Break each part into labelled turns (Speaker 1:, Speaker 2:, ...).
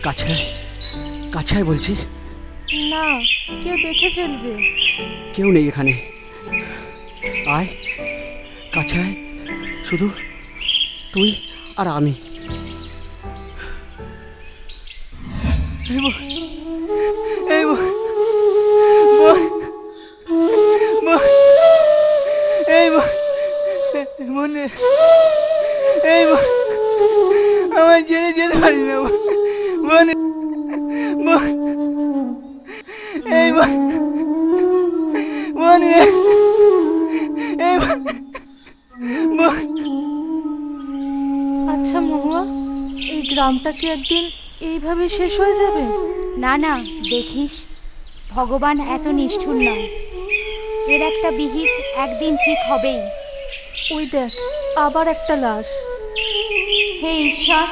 Speaker 1: কাছে কাছে আয় বলছি।
Speaker 2: না, কেউ দেখে ফেলবে।
Speaker 1: কেউ নেই এখানে, আয় কাছে আয়, শুধু তুই আর আমি। এই মনে এই আমায় জেনে যেতে পারি না মনে এই মনে এই
Speaker 2: আচ্ছা মহুয়া, এই গ্রামটা কি একদিন এইভাবে শেষ হয়ে যাবে?
Speaker 3: না না, দেখিস, ভগবান এত নিষ্ঠুর নয়। এর একটা বিহিত একদিন ঠিক হবেই।
Speaker 2: ওই দেখ, আবার একটা লাশ।
Speaker 3: হে ঈশ্বর,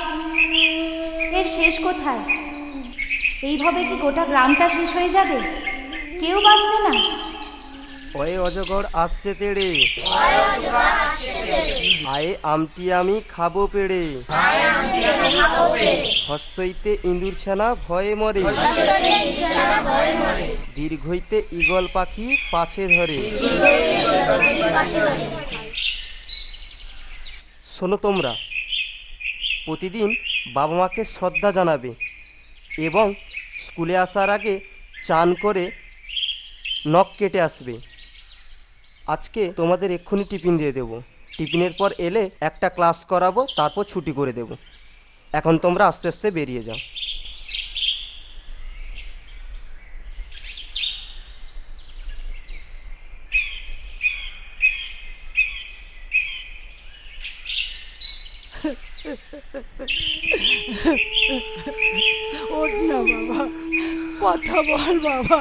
Speaker 3: এর শেষ কোথায়? এইভাবে কি গোটা গ্রামটা শেষ হয়ে যাবে? কেউ বাঁচবে না?
Speaker 4: ওয়ে অজগর আসছে তেড়ে, আয়ে আমটি আমি খাবো পেড়ে, হস্যইতে ইঁদুর ছানা ভয়ে মরে, দীর্ঘইতে ঈগল পাখি পাছে ধরে। শোনো তোমরা, প্রতিদিন বাবা মাকে শ্রদ্ধা জানাবে এবং স্কুলে আসার আগে চান করে নখ কেটে আসবে। আজকে তোমাদের এক্ষুনি টিফিন দিয়ে দেবো। টিফিনের পর এলে একটা ক্লাস করাবো, তারপর ছুটি করে দেব। এখন তোমরা আস্তে আস্তে বেরিয়ে যাও।
Speaker 2: ওঠ না বাবা, কথা বল বাবা।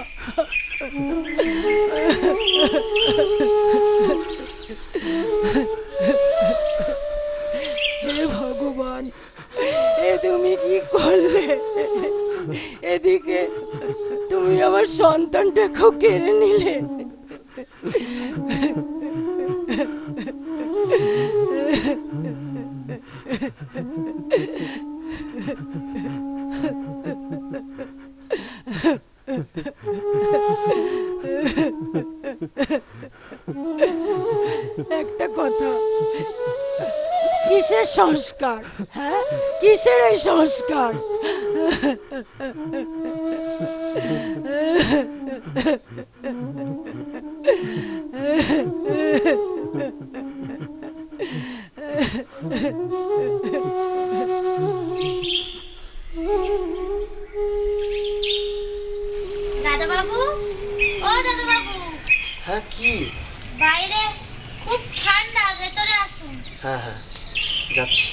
Speaker 2: হে ভগবান, এ তুমি কি করলে? এদিকে তুমি আমার সন্তানটাকেও কেড়ে নিলে। একটা কথা, কিসের সংস্কার? হ্যাঁ, কিসের এই সংস্কার?
Speaker 5: দাদা বাবু, ও দাদা বাবু।
Speaker 6: হ্যাঁ, কি?
Speaker 5: বাইরে খুব ঠান্ডা, ভেতরে আসুন।
Speaker 6: হ্যাঁ হ্যাঁ, যাচ্ছি।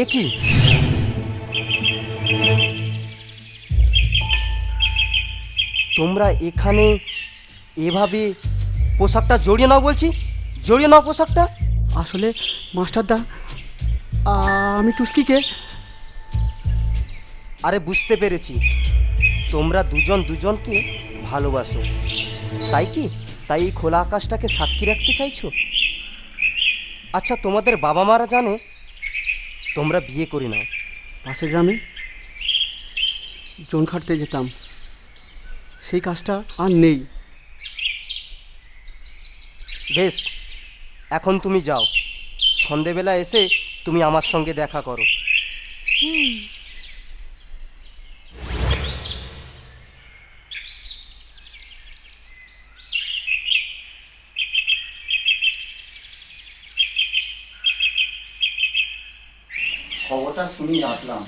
Speaker 4: এ কি? তোমরা এখানে এভাবে পোশাকটা জড়িয়ে নাও বলছি, জড়িয়ে নাও পোশাকটা।
Speaker 1: আসলে মাস্টারদা, আমি টুস্কিকে।
Speaker 4: আরে বুঝতে পেরেছি, তোমরা দুজন দুজনকে ভালোবাসো, তাই কি? তাই এই খোলা আকাশটাকে সাক্ষী রাখতে চাইছো? আচ্ছা, তোমাদের বাবা মারা জানে তোমরা বিয়ে করে নাও।
Speaker 1: পাশের গ্রামে জন খাটতে যেতাম, সেই কাজটা আর নেই।
Speaker 4: বেশ, এখন তুমি যাও, সন্ধেবেলা এসে তুমি আমার সঙ্গে দেখা করো।
Speaker 6: খবরটা শুনি আসলাম।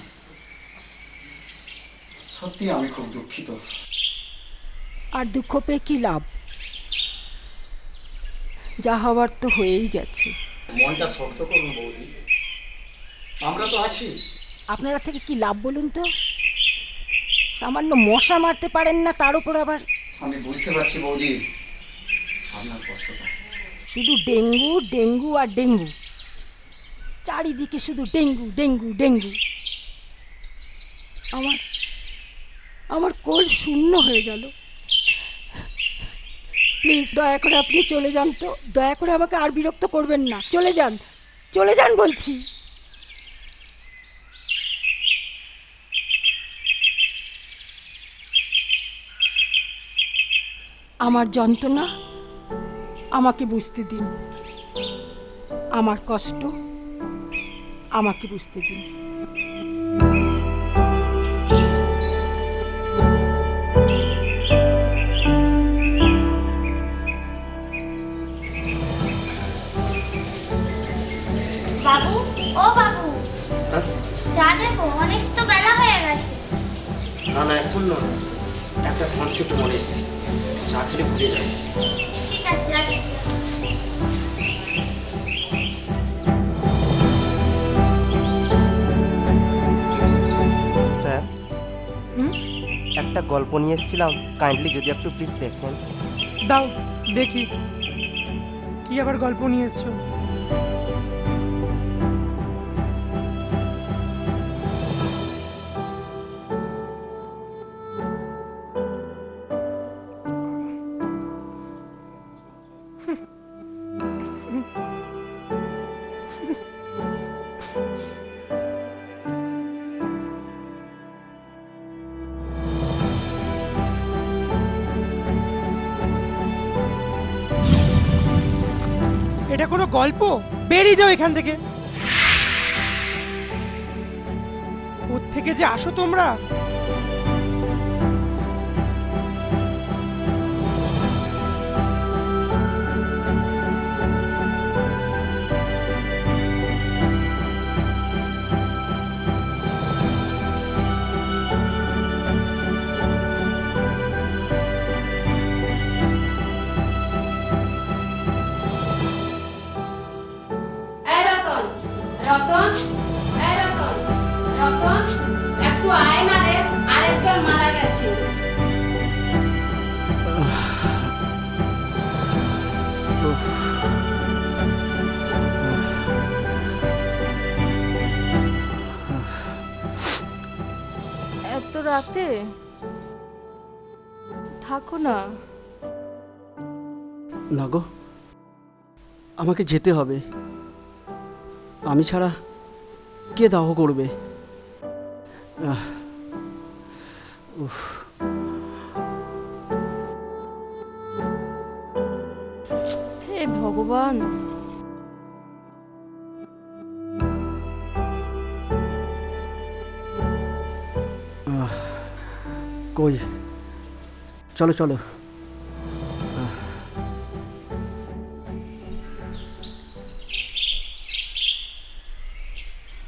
Speaker 6: সত্যি আমি খুব দুঃখিত।
Speaker 2: আর দুঃখ পেয়ে কি লাভ? যা হওয়ার তো হয়েই গেছে।
Speaker 6: মনটা শক্ত করুন বৌদি, আমরা তো আছি।
Speaker 2: আপনারা থেকে কি লাভ বলুন তো?
Speaker 7: সামান্য মশা মারতে পারেন না, তার উপর আবার
Speaker 6: আমি বুঝতে পারছি বৌদি আপনার কষ্টটা।
Speaker 7: শুধু ডেঙ্গু ডেঙ্গু আর ডেঙ্গু, চারিদিকে শুধু ডেঙ্গু ডেঙ্গু ডেঙ্গু। আমার আমার কোল শূন্য হয়ে গেল। প্লিজ দয়া করে আপনি চলে যান তো, দয়া করে আমাকে আর বিরক্ত করবেন না। চলে যান, চলে যান বলছি। আমার যন্ত্রণা আমাকে বুঝতে দিন, আমার কষ্ট আমাকে বুঝতে দিন।
Speaker 5: বাবু, ও বাবু, চা দেবো? অনেক তো বেলা হয়ে গেছে।
Speaker 6: না না, এখন নয়, একটা কনসেপ্ট মনে এসছে, চা খেলে ভুলে যাই।
Speaker 5: ঠিক আছে, রাখিস।
Speaker 4: স্যার, একটা গল্প নিয়ে এসেছিলাম, কাইন্ডলি যদি একটু প্লিজ দেখেন।
Speaker 8: দাও দেখি, কি আবার গল্প নিয়ে এসছো? এটা কোনো গল্প? বেরিয়ে যাও এখান থেকে। কোত্থেকে যে আসো তোমরা?
Speaker 9: রতন, এই রতন, রতন, একটু আয় না রে, আরেকজন মারা গেছে।
Speaker 2: এত রাতে থাকো না।
Speaker 1: না গো, আমাকে যেতে হবে। আমি ছাড়া কে দাহ করবে? উফ,
Speaker 2: হে ভগবান।
Speaker 1: কই, চলো চলো।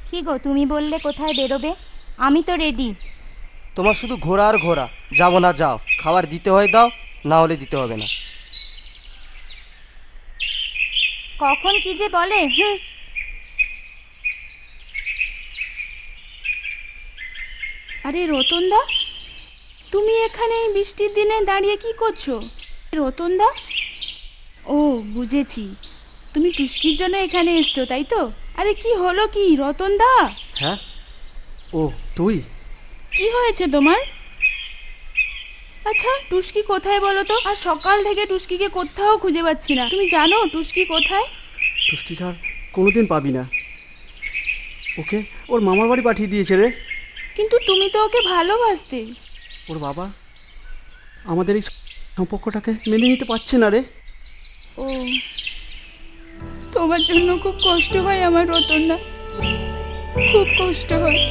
Speaker 3: কি গো, তুমি বললে কোথায় বেরোবে? আমি তো রেডি।
Speaker 4: তোমার শুধু ঘোরা আর ঘোরা। যাবো না, যাও। খাবার দিতে হয় দাও, না হলে দিতে হবে না।
Speaker 3: কখন কি যে বলে।
Speaker 9: আরে রতনদা, তুমি এখানে এই বৃষ্টির দিনে দাঁড়িয়ে কি করছো? রতনদা, ও বুঝেছি, তুমি টুস্কির জন্য এখানে এসছো তাই তো? আরে কি হলো কি রতনদা?
Speaker 1: হ্যাঁ, ও তুই?
Speaker 9: কি হয়েছে তোমার? আচ্ছা, টুস্কি কোথায় বলো তো? আর সকাল থেকে টুস্কিকে কোথাও খুঁজে পাচ্ছি না। তুমি জানো টুস্কি কোথায়?
Speaker 1: টুস্কিকে আর কোনোদিন পাবি না। ওকে ওর মামার বাড়ি পাঠিয়ে দিয়েছে রে।
Speaker 9: কিন্তু তুমি তো ওকে ভালোবাসতে।
Speaker 1: ওর বাবা আমাদের এই সম্পর্কটাকে মেনে নিতে পারছে না রে।
Speaker 9: ও, তোমার জন্য খুব কষ্ট হয় আমার রতনদা, খুব কষ্ট হয়।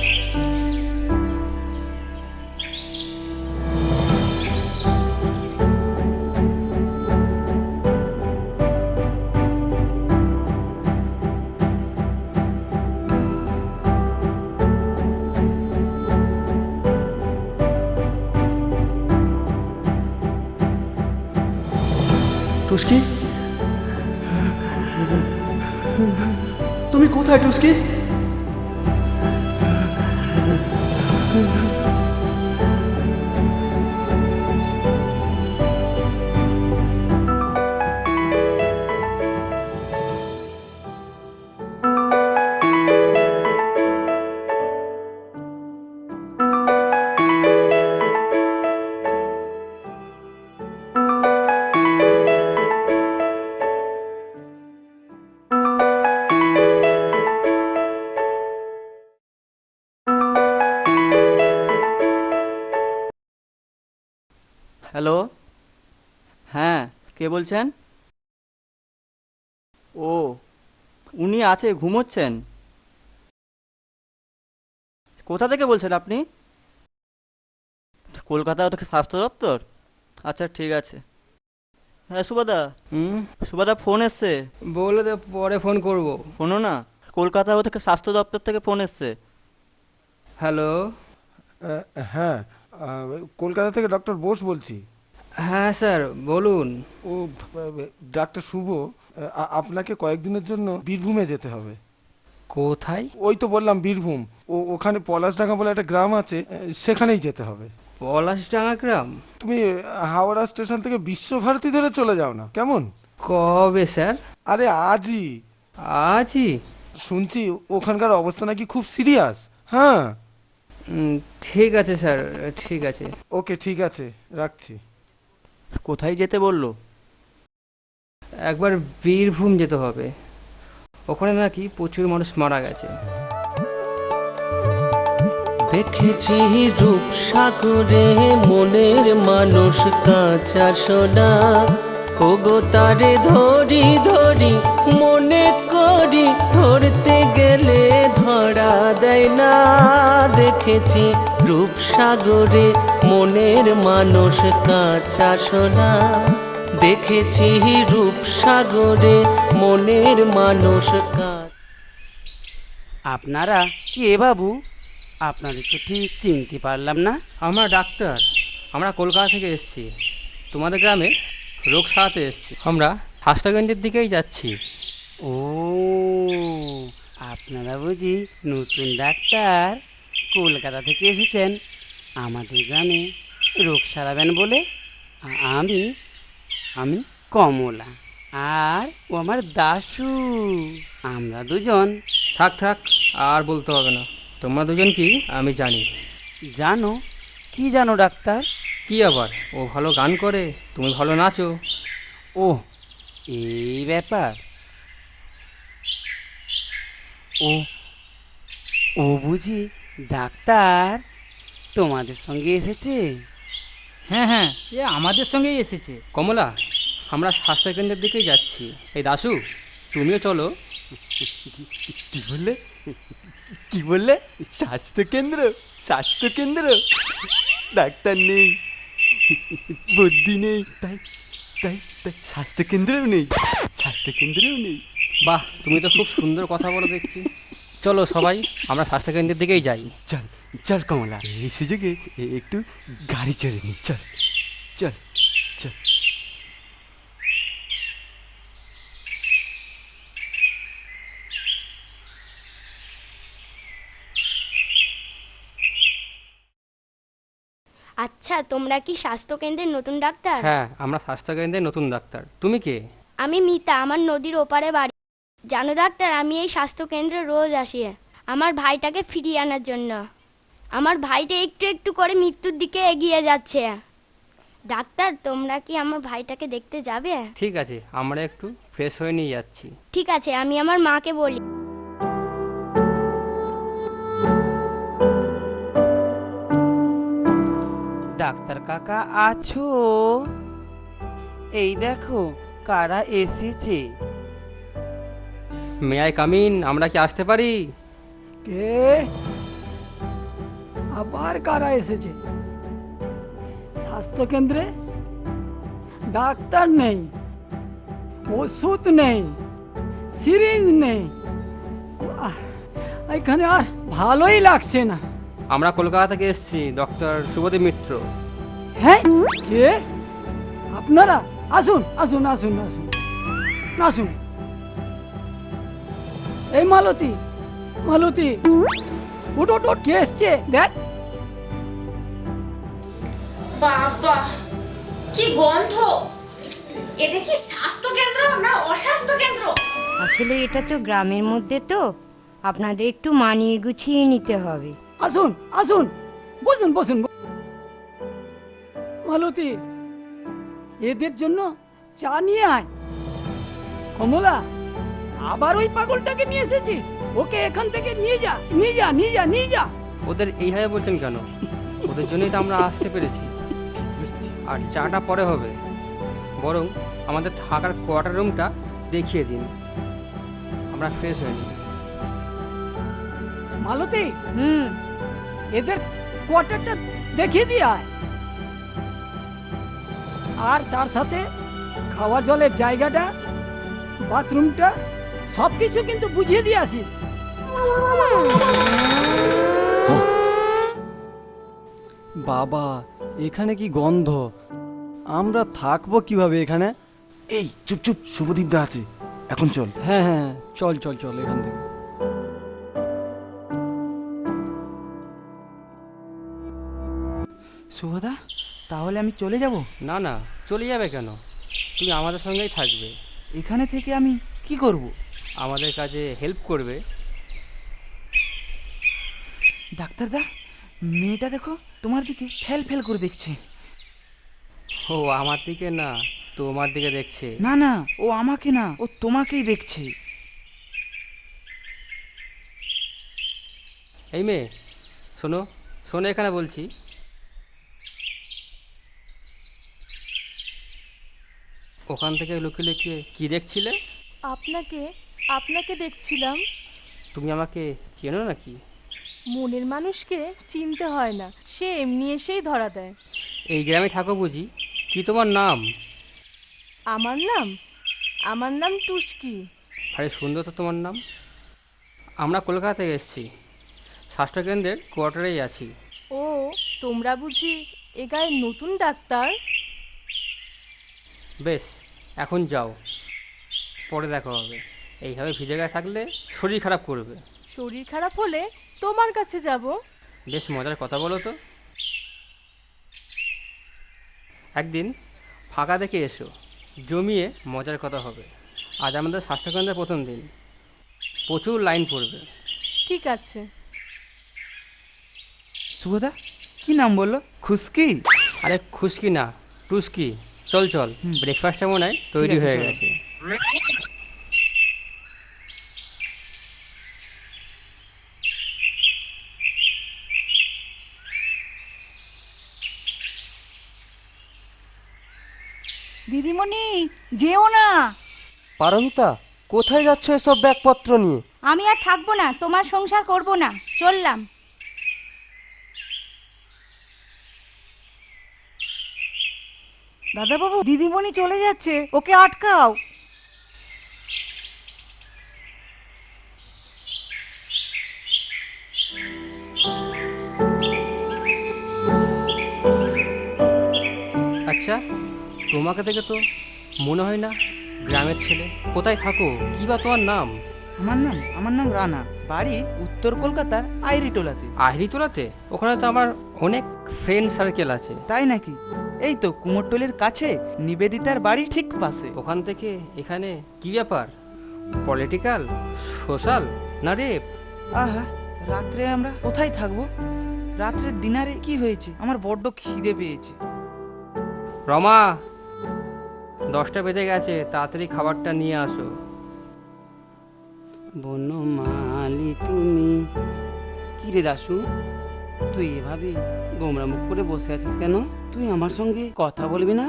Speaker 1: টুস্কি, তুমি কোথায় টুস্কি?
Speaker 10: হ্যালো, হ্যাঁ কে বলছেন? ও, উনি আছে, ঘুমোচ্ছেন। কোথা থেকে বলছেন আপনি? কলকাতা থেকে স্বাস্থ্য দপ্তর? আচ্ছা ঠিক আছে। হ্যাঁ সুবাদা, সুবাদা ফোন এসছে।
Speaker 11: বলে দে, পরে ফোন করব।
Speaker 10: শোনো না, কলকাতা থেকে স্বাস্থ্য দপ্তর থেকে ফোন এসছে।
Speaker 11: হ্যালো।
Speaker 12: হ্যাঁ, কলকাতা থেকে ডক্টর বোস বলছি।
Speaker 11: হ্যাঁ স্যার বলুন।
Speaker 12: ও ডাক্তার শুভ, আপনাকে কয়েকদিনের জন্য বীরভূমে যেতে হবে।
Speaker 11: কোথায়?
Speaker 12: ওই তো বললাম বীরভূম। ওখানে পলাশডাঙ্গা বলে একটা গ্রাম আছে, সেখানেই যেতে হবে।
Speaker 11: পলাশডাঙ্গা গ্রাম?
Speaker 12: তুমি হাওড়া স্টেশন থেকে বিশ্বভারতী ধরে চলে যাও না, কেমন?
Speaker 11: কবে স্যার?
Speaker 12: আরে আজই।
Speaker 11: আজই?
Speaker 12: শুনছি ওখানকার অবস্থা নাকি খুব সিরিয়াস। হ্যাঁ
Speaker 11: ঠিক আছে স্যার, ঠিক আছে।
Speaker 12: ওকে ঠিক আছে, রাখছি।
Speaker 10: কোথায় যেতে বললো?
Speaker 11: একবার বীরভূম যেতে হবে, ওখানে নাকি প্রচুর মানুষ মারা গেছে।
Speaker 13: দেখেছি রূপসাগরে মনের মানুষ কাঁচা সোনা, ওগো তারে ধরি ধরি মনে করি, ধরতে গেলে ধরা দেয় না। দেখেছি রূপসাগরে মনের মানুষ কাঁচা সোনা, দেখেছি রূপসাগরে মনের মানুষ কাঁচা।
Speaker 14: আপনারা কে বাবু? আপনাদের তো ঠিক চিনতে পারলাম না।
Speaker 11: আমরা ডাক্তার, আমরা কলকাতা থেকে এসেছি, তোমাদের গ্রামে রোগ সারাতে এসেছি। আমরা স্বাস্থ্যকেন্দ্রের দিকেই যাচ্ছি।
Speaker 14: ও, আপনারা বুঝি নতুন ডাক্তার, কলকাতা থেকে এসেছেন আমাদের গ্রামে রোগ সারাবেন বলে? আমি আমি কমলা, আর ও আমার দাশু, আমরা দুজন।
Speaker 11: থাক থাক, আর বলতে হবে না, তোমরা দুজন কি আমি জানি।
Speaker 14: জানো? কি জানো ডাক্তার?
Speaker 11: কি আবার? ও ভালো গান করে, তুমি ভালো নাচো।
Speaker 14: ও, এই ব্যাপার। ও ও বুঝি ডাক্তার তোমাদের সঙ্গে এসেছে?
Speaker 8: হ্যাঁ হ্যাঁ, এ আমাদের সঙ্গেই এসেছে।
Speaker 11: কমলা, আমরা স্বাস্থ্যকেন্দ্রের দিকেই যাচ্ছি। এই দাশু, তুমিও চলো।
Speaker 4: কি বললে? কি বললে? স্বাস্থ্যকেন্দ্র? স্বাস্থ্যকেন্দ্র? ডাক্তার নেই, বুদ্ধি নেই, তাই তাই তাই স্বাস্থ্যকেন্দ্রেও নেই, স্বাস্থ্যকেন্দ্রেও নেই।
Speaker 11: বাহ, তুমি তো খুব সুন্দর কথা বলে দেখছি। চলো সবাই আমরা স্বাস্থ্যকেন্দ্রের দিকেই যাই।
Speaker 4: চল চল কমলা, এই সুযোগে একটু গাড়ি চড়ে নি। চল চল চল।
Speaker 5: আচ্ছা, তোমরা কি স্বাস্থ্যকেন্দ্রের নতুন ডাক্তার?
Speaker 11: হ্যাঁ, আমরা স্বাস্থ্যকেন্দ্রের নতুন ডাক্তার। তুমি কে?
Speaker 5: আমি মিতা, আমার নদীর ওপারে বাড়ি। জানো ডাক্তার, আমি এই স্বাস্থ্যকেন্দ্রে রোজ আসি আমার ভাইটাকে ফিরিয়ে আনার জন্য। আমার ভাইটা একটু একটু করে মৃত্যুর দিকে এগিয়ে যাচ্ছে। ডাক্তার, তোমরা কি আমার ভাইটাকে দেখতে যাবে?
Speaker 11: ঠিক আছে, আমরা একটু ফ্রেশ হয়ে নিয়ে যাচ্ছি।
Speaker 5: ঠিক আছে, আমি আমার মাকে বলি।
Speaker 14: ডাক্তার কাকা আছো? এই দেখো কারা এসেছে।
Speaker 11: May I come in? আমরা কি আসতে পারি?
Speaker 7: কে আবার কারা এসেছে? স্বাস্থ্যকেন্দ্রে ডাক্তার নেই, ওষুধ নেই, সিরিঞ্জ নেই, এখানে আর ভালোই লাগছে না।
Speaker 11: আমরা কলকাতা থেকে এসেছি, ডক্টর শুভদীপ মিত্র।
Speaker 7: হ্যাঁ, কে আপনারা? আসুন আসুন আসুন আসুন আসুন। এই মালতী, মালতী ওট ওট ওট, কে এসছে দেখ।
Speaker 15: বাবা, কি গন্ধ! এটা কি স্বাস্থ্য কেন্দ্র না অস্বাস্থ্য কেন্দ্র?
Speaker 16: আসলে এটা তো গ্রামের মধ্যে, তো আপনাদের একটু মানিয়ে গুছিয়ে নিতে হবে।
Speaker 7: আসুন আসুন, বসুন বসুন। মালতী, এদের জন্য চা নিয়ে আয়। কমলা, আবার ওই পাগলটাকে নিয়ে এসেছিস? ওকে এখান থেকে নিয়ে যা, নিয়ে যা, নিয়ে যা, নিয়ে যা।
Speaker 11: ওদের এইভাবে বলছেন কেন? ওদের জন্যই তো আমরা আসতে পেরেছি। আর চাটা পরে হবে, বরং আমাদের থাকার কোয়ার্টার রুমটা দেখিয়ে দিন, আমরা ফ্রেশ হয়ে নিই।
Speaker 7: মালতী, এদের কোয়ার্টারটা দেখিয়ে দিয়ে আয়, আর তার সাথে খাওয়া জলের জায়গাটা, বাথরুমটা, সবকিছু কিন্তু বুঝিয়ে দিয়ে আসিস।
Speaker 1: বাবা, এখানে কি গন্ধ! আমরা থাকবো কিভাবে এখানে?
Speaker 12: এই চুপ চুপ, শুভদীপ দা আছে, এখন চল।
Speaker 1: হ্যাঁ হ্যাঁ, চল চল চল এখান থেকে।
Speaker 14: শুভদা, তাহলে আমি চলে যাব?
Speaker 11: না না, চলে যাবে কেন? তুমি আমাদের সঙ্গেই থাকবে।
Speaker 14: এখানে থেকে আমি কি করব?
Speaker 11: আমাদের কাজে হেল্প করবে।
Speaker 14: ডাক্তারদা, মেয়েটা দেখো তোমার দিকে ফেল ফেল করে দেখছে।
Speaker 11: ও আমার দিকে না, তোমার দিকে দেখছে।
Speaker 14: না না, ও আমাকে না, ও তোমাকেই দেখছে।
Speaker 11: এই মেয়ে, শোনো শোনো, এখানে বলছি। ওখান থেকে লুকিয়ে লুকিয়ে কি দেখছিলে?
Speaker 2: আপনাকে আপনাকে দেখছিলাম।
Speaker 11: তুমি আমাকে চেনো নাকি?
Speaker 2: মনের মানুষকে চিনতে হয় না, সে এমনি এসেই ধরা দেয়।
Speaker 11: এই গ্রামে থাকো বুঝি? কি তোমার নাম?
Speaker 2: আমার নাম টুস্কি।
Speaker 11: আরে সুন্দর তো তোমার নাম। আমরা কলকাতা থেকে এসেছি, স্বাস্থ্যকেন্দ্রের কোয়ার্টারেই আছি।
Speaker 2: ও, তোমরা বুঝি এ গায়ের নতুন ডাক্তার?
Speaker 11: বেশ, এখন যাও, পরে দেখা হবে। এইভাবে ভিজে গায়ে থাকলে শরীর খারাপ করবে।
Speaker 2: শরীর খারাপ হলে তোমার কাছে যাব।
Speaker 11: বেশ মজার কথা বলো তো। একদিন ফাঁকা দেখে এসো, জমিয়ে মজার কথা হবে। আজ আমাদের স্বাস্থ্যকেন্দ্রের প্রথম দিন, প্রচুর লাইন পড়বে।
Speaker 2: ঠিক আছে।
Speaker 14: শুভদা, কি নাম বললো? খুশকি?
Speaker 11: আরে খুশকি না, টুস্কি। চল চল, ব্রেকফাস্টটা মনে হয় তৈরি হয়ে গেছে।
Speaker 16: দিদিমণি, যেও না।
Speaker 4: পারমিতা, কোথায় যাচ্ছ এসব ব্যাগপত্র নিয়ে?
Speaker 3: আমি আর থাকবো না, তোমার সংসার করব না, চললাম।
Speaker 16: দাদাবাবু, দিদিমণি চলে যাচ্ছে, ওকে আটকাও।
Speaker 11: আচ্ছা, তোমাকে দেখে তো মনে হয় না গ্রামের ছেলে। কোথায় থাকো? কি বা তোমার নাম?
Speaker 14: আমার নাম রানা, বাড়ি উত্তর কলকাতার আইরিটোলাতে।
Speaker 11: আইরিটোলাতে? ওখানে তো আমার অনেক ফ্রেন্ড সার্কেল আছে।
Speaker 14: তাই নাকি? এই তো কুমোরটুলির কাছে নিবেদিতার বাড়ি ঠিক পাশে।
Speaker 11: ওখান থেকে এখানে কি ব্যাপার? পলিটিক্যাল, সোশ্যাল না রেপ?
Speaker 14: আহা, রাত্রে আমরা কোথায় থাকবো? রাত্রের ডিনারে কি হয়েছে? আমার বড্ড খিদে পেয়েছে।
Speaker 11: রমা, 10টা বেজে গেছে, তাড়াতাড়ি খাবারটা নিয়ে আসো।
Speaker 14: বনমালি তুমি, কি রে দাশু, তুই এভাবে গোমরা মুখ করে বসে আছিস কেন? তুই আমার সঙ্গে কথা বলবি না?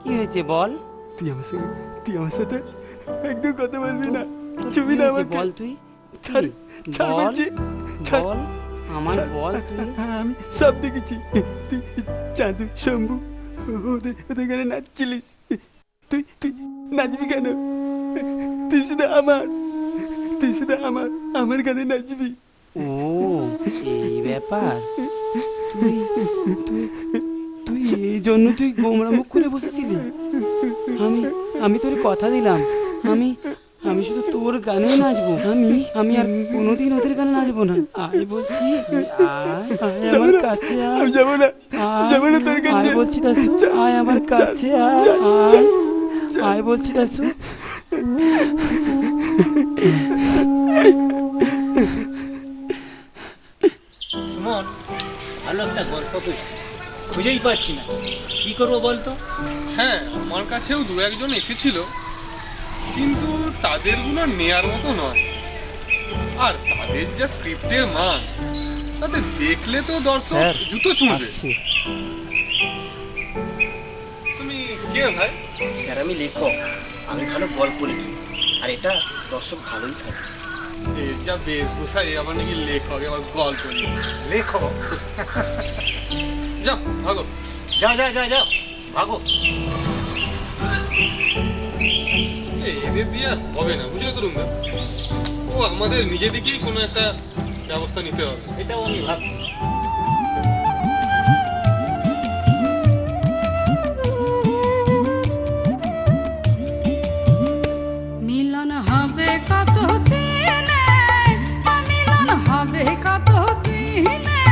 Speaker 14: কি হয়েছে বল?
Speaker 1: তুই আমার সাথে একদম কথা বলবি না? চুপি না আমাকে
Speaker 14: বল। তুই
Speaker 1: ছাড় বলছি,
Speaker 14: বল আমার, বল তুই।
Speaker 1: আমি সব দেখেছি। তুই চাঁদু, শম্ভু ওদের গানে নাচছিলিস। তুই নাচবি কেন? তুই শুধু আমার গানে নাচবি।
Speaker 14: ও, এই ব্যাপার। তুই এই জন্য তুই গোমরা মুখ করে বসেছিলি? আমি তোর কথা দিলাম, আমি শুধু তোর গানে নাচবো। আমি আর কোনোদিন ওদের গানে নাচবো না। আয় বলছি, আয় আমার কাছে আয়।
Speaker 1: আমি যাবো না তোর কাছে।
Speaker 14: আয় বলছি দাসু, আয় আমার কাছে আয়। আয় বলছি দাসু।
Speaker 6: সুমন, ভালো একটা গল্প করছি, খুঁজেই পাচ্ছি না, কি করবো বলতো?
Speaker 17: হ্যাঁ, আমার কাছেও দু একজন এসেছিল, কিন্তু তাদেরগুলো নেয়ার মতো নয়। আর তাদের যা স্ক্রিপ্টের মান, তাতে দেখলে তো দর্শক জুতো ছুঁড়বে। কে ভাই?
Speaker 6: স্যার আমি লেখক, আমি ভালো গল্প লিখি, আর এটা দর্শক ভালোই খায়।
Speaker 17: এর যা বেশভূষা, এ আবার নাকি লেখক, আবার গল্প
Speaker 6: লেখক।
Speaker 17: যাও ভাগো,
Speaker 6: যাও যাও যাও যাও ভাগো।
Speaker 17: এদের দিয়ে আর হবে না, বুঝলে তরুণদা। ও আমাদের নিজে দিকেই কোনো একটা ব্যবস্থা নিতে হবে।
Speaker 6: এটাও আমি ভাবছি।
Speaker 18: মিলন হবে কত দিনে, মিলন হবে কত দিনে,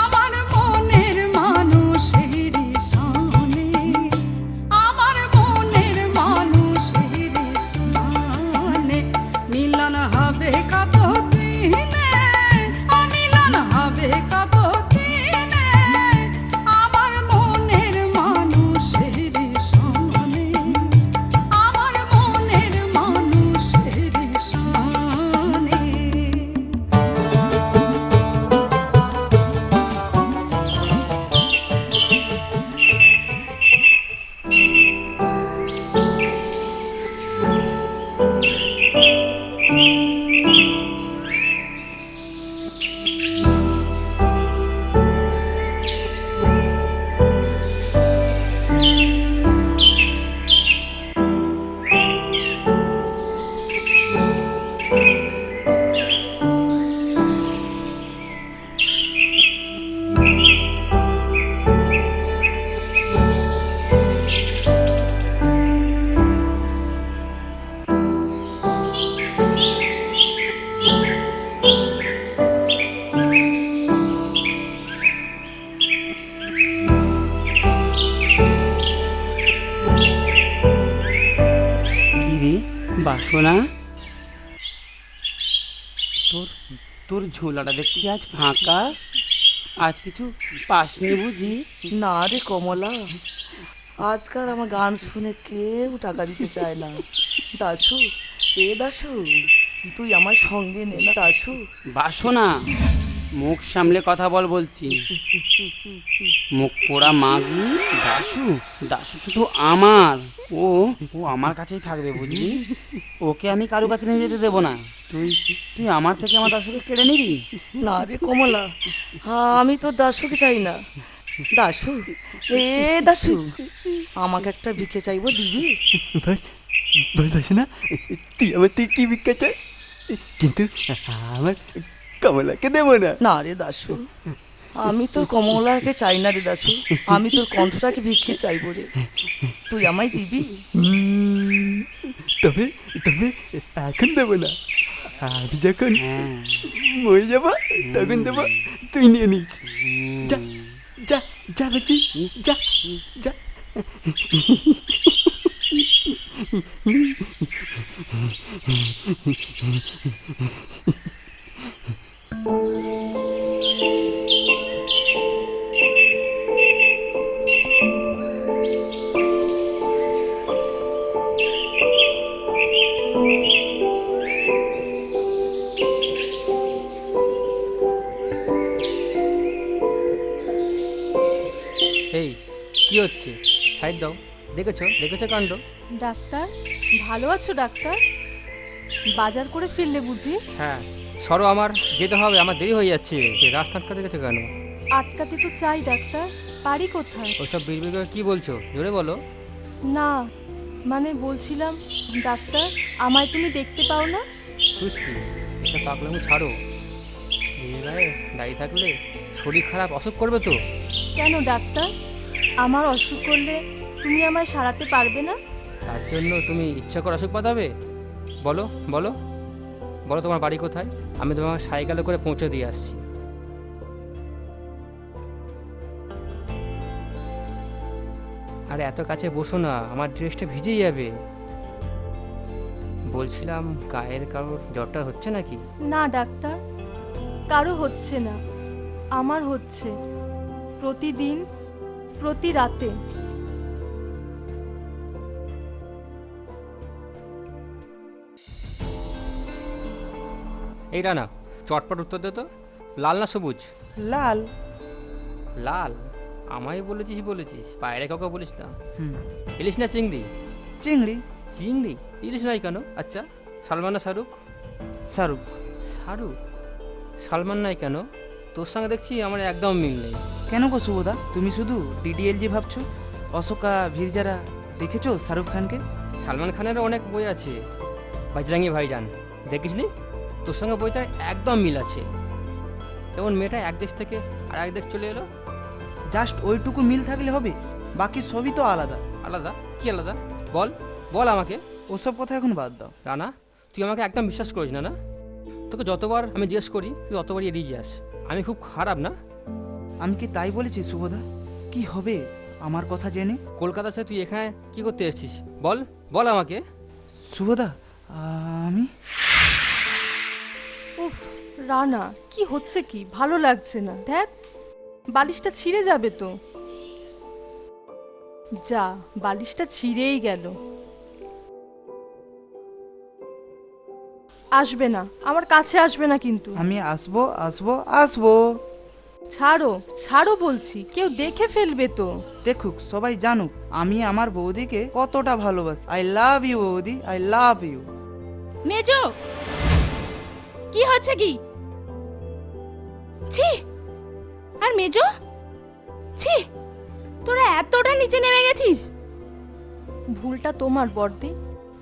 Speaker 18: আমার মনের মানুষের সনে, আমার মনের মানুষের সনে। মিলন হবে কত দিনে, মিলন হবে কত দিনে, আমার মনের মানুষের সনে, আমার মনের মানুষের সনে।
Speaker 14: কিরে বাসনা, তোর তোর ঝোলাটা দেখছি আজ ফাঁকা, আজ কিছু পাসনি বুঝি?
Speaker 19: না রে কমলা, আজকাল আমার গান শুনে কেউ টাকা দিতে চায় না। দাশু, এ দাশু, তুই আমার সঙ্গে নে না দাশু।
Speaker 14: বাসনা, মুখ সামলে কথা বল বলছি। মুখ পোড়া মাগি। দাশু, দাশু শুধু আমার, ও ও আমার কাছেই থাকবে বুঝলি। ওকে আমি কারো কাছে নিয়ে যেতে দেবো না। তুই তুই আমার থেকে আমার দাশুকে কেড়ে নিবি?
Speaker 19: না রে কমলা, আমি তো দাশুকে চাই না। দাশু, এ দাশু, আমাকে একটা ভিক্ষে চাইবো, দিবি?
Speaker 1: বলছিস না তুই আমার থেকে কি ভিক্ষা চাস, কিন্তু আমার কমলাকে দেবো না।
Speaker 19: না রে দাশু, আমি তোর কমলাকে চাই না রে দাশু, আমি তোর কণ্ঠটাকে ভিক্ষে চাইবো রে। তুই আমায় দিবি?
Speaker 1: তবে তবে এখন দেবো না, আমি যখন মরে যাবো তখন দেবো, তুই নিয়ে নিস। যা যা যা বলছি, যা যা।
Speaker 11: এই কি হচ্ছে? সাইড দাও। দেখেছো দেখেছো কাণ্ড?
Speaker 2: ডাক্তার, ভালো আছো ডাক্তার? বাজার করে ফিরলে বুঝি?
Speaker 11: হ্যাঁ সরো, আমার যেতে হবে, আমার দেরি হয়ে যাচ্ছে। এই রাস্তা আটকাতে গেছে কেন?
Speaker 2: আটকাতে তো চাই ডাক্তার, পারি কোথায়?
Speaker 11: ওসব বিড়বিড় করে কি বলছো, জোরে বলো।
Speaker 2: না মানে বলছিলাম ডাক্তার, আমায় তুমি দেখতে পাও না?
Speaker 11: টুস্কি, এসব পাগলামি ছাড়ো। এই গায়ে দাঁড়িয়ে থাকলে শরীর খারাপ, অসুখ করবে তো।
Speaker 2: কেন ডাক্তার, আমার অসুখ করলে তুমি আমায় সারাতে পারবে না?
Speaker 11: তার জন্য তুমি ইচ্ছা করে অসুখ বাঁধাবে? বলো বলো বলো, তোমার বাড়ি কোথায়? আমি তোমাকে সাইকেলে করে পৌঁছে দিয়ে আসছি। আরে এত কাছে বসো না, আমার ড্রেসটা ভিজে যাবে। বলছিলাম গায়ের কারোর জ্বরটা হচ্ছে নাকি?
Speaker 2: না ডাক্তার, কারো হচ্ছে না, আমার হচ্ছে প্রতিদিন, প্রতি রাতে।
Speaker 11: এইটা না, চটপট উত্তর দে তো। লাল না সবুজ?
Speaker 19: লাল।
Speaker 11: লাল? আমায় বলেছিস বলেছিস, বাইরে কাউকে বলিস না।
Speaker 14: হুম।
Speaker 11: ইলিশ না চিংড়ি?
Speaker 14: চিংড়ি।
Speaker 11: চিংড়ি? ইলিশ নয় কেন? আচ্ছা, সালমান না শাহরুখ?
Speaker 14: শাহরুখ।
Speaker 11: শাহরুখ? সালমান নয় কেন? তোর সঙ্গে দেখছি আমার একদম মিল নেই।
Speaker 14: কেন গো শুভদা, তুমি শুধু ডিডিএলজি ভাবছো? অশোকা ভিরজারা দেখেছো শাহরুখ খানকে?
Speaker 11: সালমান খানেরও অনেক বই আছে, বজরঙ্গি ভাইজান দেখিসনি? তোর সঙ্গে বইটার একদম মিল আছে। যেমন মেয়েটা এক দেশ থেকে আর এক দেশ চলে এলো।
Speaker 14: জাস্ট ওইটুকু মিল থাকলে হবে, বাকি সবই তো আলাদা।
Speaker 11: আলাদা? কি আলাদা? বল বল আমাকে।
Speaker 14: ওসব কথা এখন বাদ দাও।
Speaker 11: রানা, তুই আমাকে একদম বিশ্বাস করিস না? না, তোকে যতবার আমি জিজ্ঞেস করি তুই ততবারই এড়িয়ে যাস। আমি খুব খারাপ না?
Speaker 14: আমি কি তাই বলেছি শুভদা? কি হবে আমার কথা জেনে?
Speaker 11: কলকাতা থেকে তুই এখানে কি করতে এসেছিস? বল বল আমাকে।
Speaker 14: শুভদা, আমি
Speaker 2: উফ রানা, কি হচ্ছে কি? ভালো লাগছে না। দেখ বালিশটা ছিঁড়ে যাবে তো। যা, বালিশটা ছিঁড়েই গেল। আসবে না, আমার কাছে আসবে না কিন্তু।
Speaker 14: আমি আসবো আসবো আসবো।
Speaker 2: ছাড়ো ছাড়ো বলছি, কেউ দেখে ফেলবে তো।
Speaker 14: দেখুক, সবাই জানুক আমি আমার বৌদিকে কতটা ভালোবাসি। আই লাভ ইউ বৌদি, আই লাভ ইউ।
Speaker 9: মেজো, কি হচ্ছে কি? ছি! আর মেজো, ছি! তোরা এতটা নিচে নেমে গেছিস?
Speaker 2: ভুলটা তোমার বর্দি।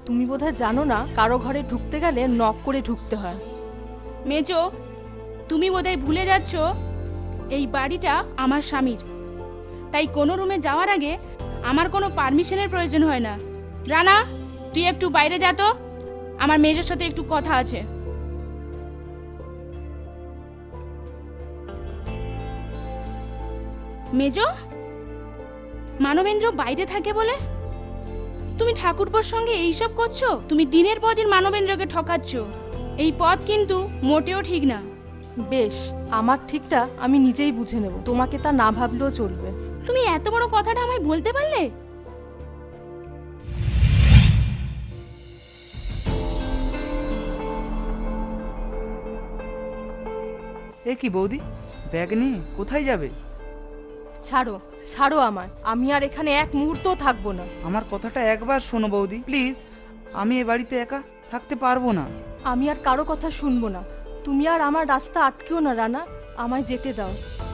Speaker 2: তুমি বোধহয় জানো না, কারো ঘরে ঢুকতে গেলে নক করে ঢুকতে হয়।
Speaker 9: মেজো, তুমি বোধহয় ভুলে যাচ্ছ এই বাড়িটা আমার স্বামীর, তাই কোনো রুমে যাওয়ার আগে আমার কোনো পারমিশনের প্রয়োজন হয় না। রানা, তুই একটু বাইরে যা তো, আমার মেজোর সাথে একটু কথা আছে। মেজো, মানবেন্দ্র বাইরে থাকে বলে তুমি ঠাকুরপোর সঙ্গে এইসব করছো? তুমি দিনের পর দিন মানবেন্দ্রকে ঠকাচ্ছ। এই পথ কিন্তু মোটেও ঠিক না।
Speaker 2: বেশ, আমার ঠিকটা আমি নিজেই বুঝে নেব, তোমাকে তা না ভাবলেও চলবে।
Speaker 9: তুমি এত বড় কথাটা আমায় বলতে পারলে?
Speaker 14: এ কি বৌদি, ব্যাগ নিয়ে কোথায় যাবে?
Speaker 2: ছাড়ো ছাড়ো আমায়, আমি আর এখানে এক মুহূর্তও থাকবো না।
Speaker 14: আমার কথাটা একবার শোনো বৌদি, প্লিজ। আমি এ বাড়িতে একা থাকতে পারবো না।
Speaker 2: আমি আর কারো কথা শুনবো না। তুমি আর আমার রাস্তা আটকেও না রানা, আমায় যেতে দাও।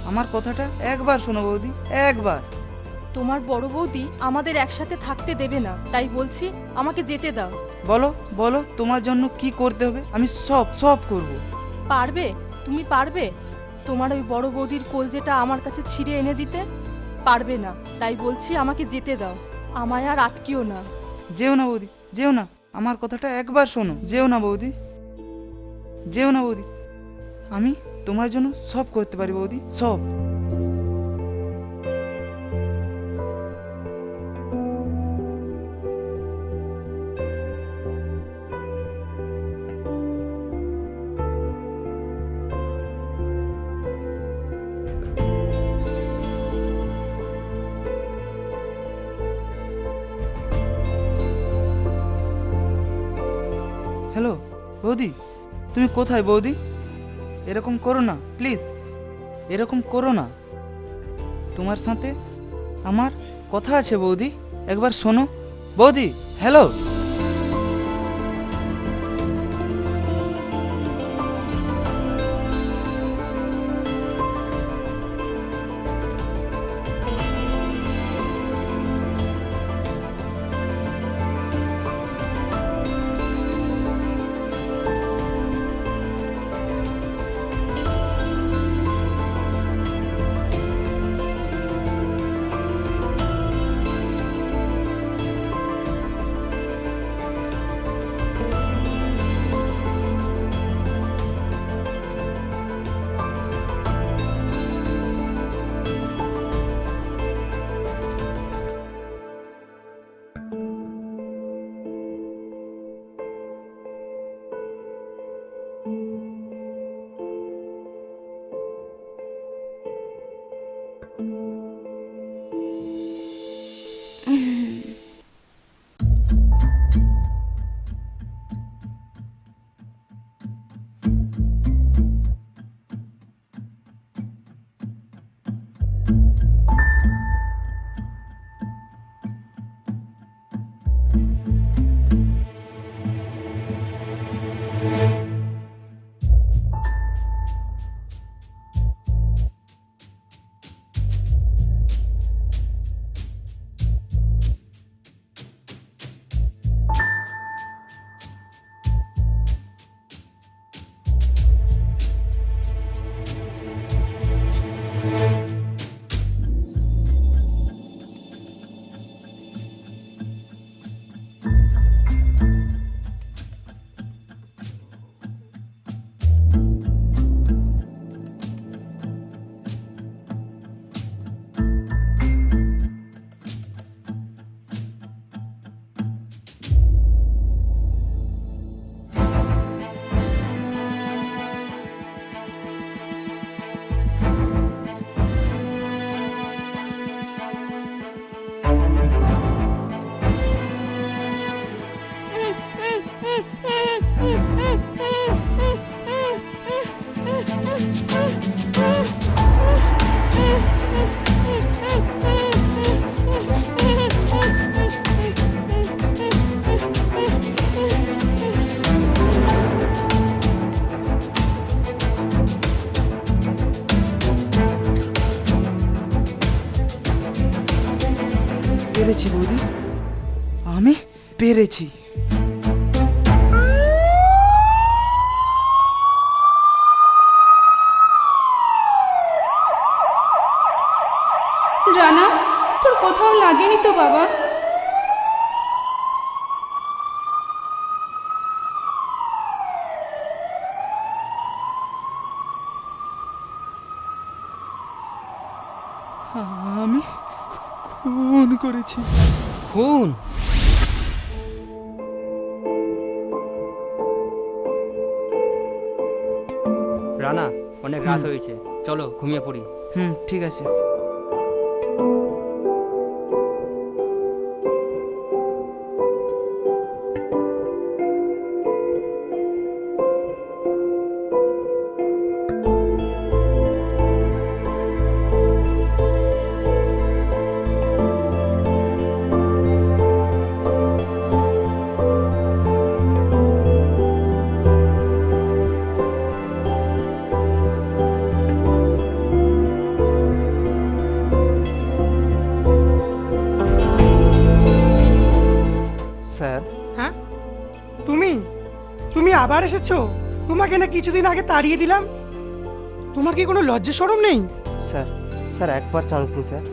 Speaker 14: আমার কথাটা একবার শোনো বৌদি, একবার।
Speaker 2: তোমার বড় বৌদি আমাদের একসাথে থাকতে দেবে না, তাই বলছি আমাকে যেতে দাও।
Speaker 14: বলো বলো, তোমার জন্য কি করতে হবে? আমি সব সব করব।
Speaker 2: পারবে? তুমি পারবে তোমার ওই বড় বৌদির কলজেটা আমার কাছে ছিঁড়ে এনে দিতে? পারবে না, তাই বলছি আমাকে যেতে দাও, আমায় আর আটকিও না।
Speaker 14: যেও না বৌদি, যেও না। আমার কথাটা একবার শোনো, যেও না বৌদি, যেও না বৌদি। আমি তোমার জন্য সব করতে পারি বৌদি, সব। হ্যালো বৌদি, তুমি কোথায় বৌদি? এরকম করো না প্লিজ, এরকম করো না। তোমার সাথে আমার কথা আছে বৌদি, একবার শোনো বৌদি। হ্যালো,
Speaker 1: পেরেছি বৌদি, আমি পেরেছি।
Speaker 9: রানা, তোর কোথাও লাগেনি তো বাবা?
Speaker 1: আমি খুন করেছি।
Speaker 11: খুন? রানা, অনেক রাত হয়েছে, চলো ঘুমিয়ে পড়ি।
Speaker 1: ঠিক আছে।
Speaker 4: স্যার।
Speaker 8: হ্যাঁ, তুমি আবার এসেছো? তোমাকে না কিছুদিন আগে তাড়িয়ে দিলাম। তোমার কি কোনো লজ্জা শরম নেই?
Speaker 4: স্যার একবার চান্স দিন স্যার,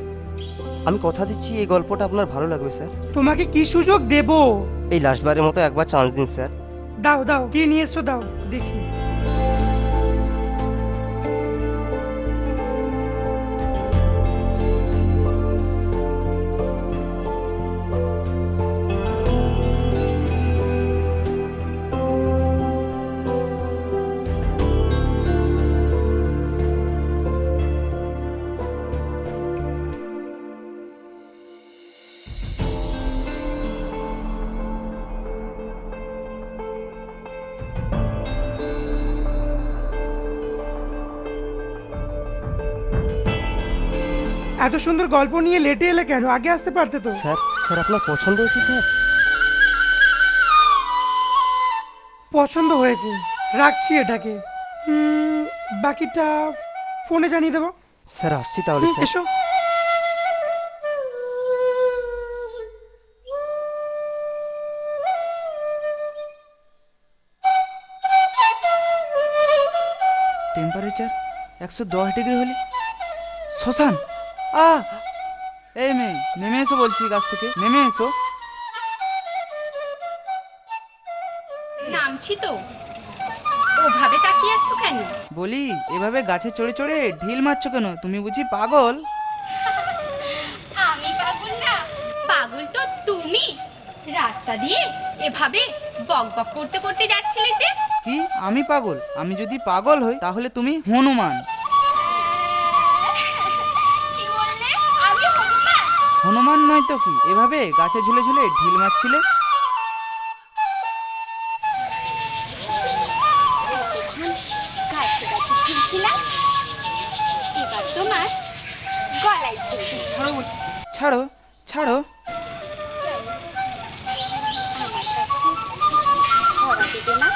Speaker 4: আমি কথা দিচ্ছি এই গল্পটা আপনার ভালো লাগবে স্যার।
Speaker 8: তোমাকে কি সুযোগ দেব?
Speaker 4: এই লাস্টবারের মতো একবার চান্স দিন স্যার।
Speaker 8: দাও কি নিয়ে এসছো দাও দেখি। এত সুন্দর গল্প নিয়ে লেটে এলে কেন? আগে আসতে পারতে তো।
Speaker 4: স্যার আপনার পছন্দ হয়েছে স্যার?
Speaker 8: পছন্দ হয়েছে, রাখছি এটাকে। বাকিটা ফোনে জানিয়ে দেবো।
Speaker 4: স্যার আসছি তাহলে স্যার।
Speaker 8: এসো।
Speaker 1: টেম্পারেচার 110 ডিগ্রি হলে শ্মশান। এই মেয়ে, নেমে এসো বলছি, গাছ থেকে নেমে এসো।
Speaker 15: নামছি তো, ওভাবে তাকিয়ে আছো কেন?
Speaker 1: বলি, এভাবে গাছে চড়ে চড়ে ঢিল মারছো কেন? তুমি বুঝি পাগল?
Speaker 15: আমি পাগল না, পাগল তো তুমি। রাস্তা দিয়ে এভাবে বকবক করতে করতে যাচ্ছিলে যে।
Speaker 1: কি আমি পাগল? আমি যদি পাগল হই তাহলে তুমি হনুমান। হনুমান নয় তো কি, এভাবে গাছে ঝুলে ঝুলে ঢিল মারছিলে।
Speaker 15: গাছে গাছে ঝুলছিলাম, এবার তোমার গলায় ঝুলবে।
Speaker 1: ছাড়ো ছাড়ো।
Speaker 15: আমার কাছে ধরা দেবে না?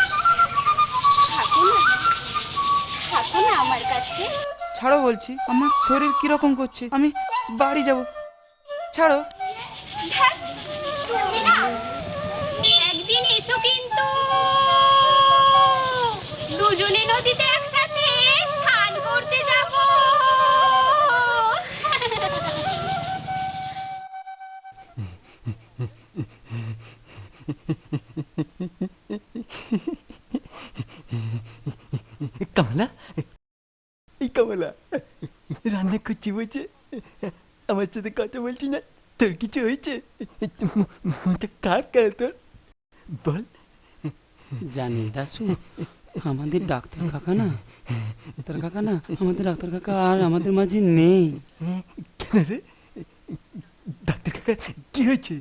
Speaker 15: থাকো না আমার কাছে।
Speaker 1: ছাড়ো বলছি, আমার শরীর কিরকম করছে, আমি বাড়ি যাব। ছাড়ো।
Speaker 15: তুমি না একদিন এসো কিন্তু, দুজনে নদীতে একসাথে স্নান করতে যাব।
Speaker 1: কমলা, এই কমলা রান্না করছি বলছে, আমার সাথে কথা বলছি না। তোর কিছু হয়েছে? কাজ করে তোর বল।
Speaker 14: জানিস দাসু, আমাদের ডাক্তার কাকা না আমাদের ডাক্তার কাকা আর আমাদের মাঝে নেই।
Speaker 1: কেন রে? ডাক্তার কাকা কি হয়েছে?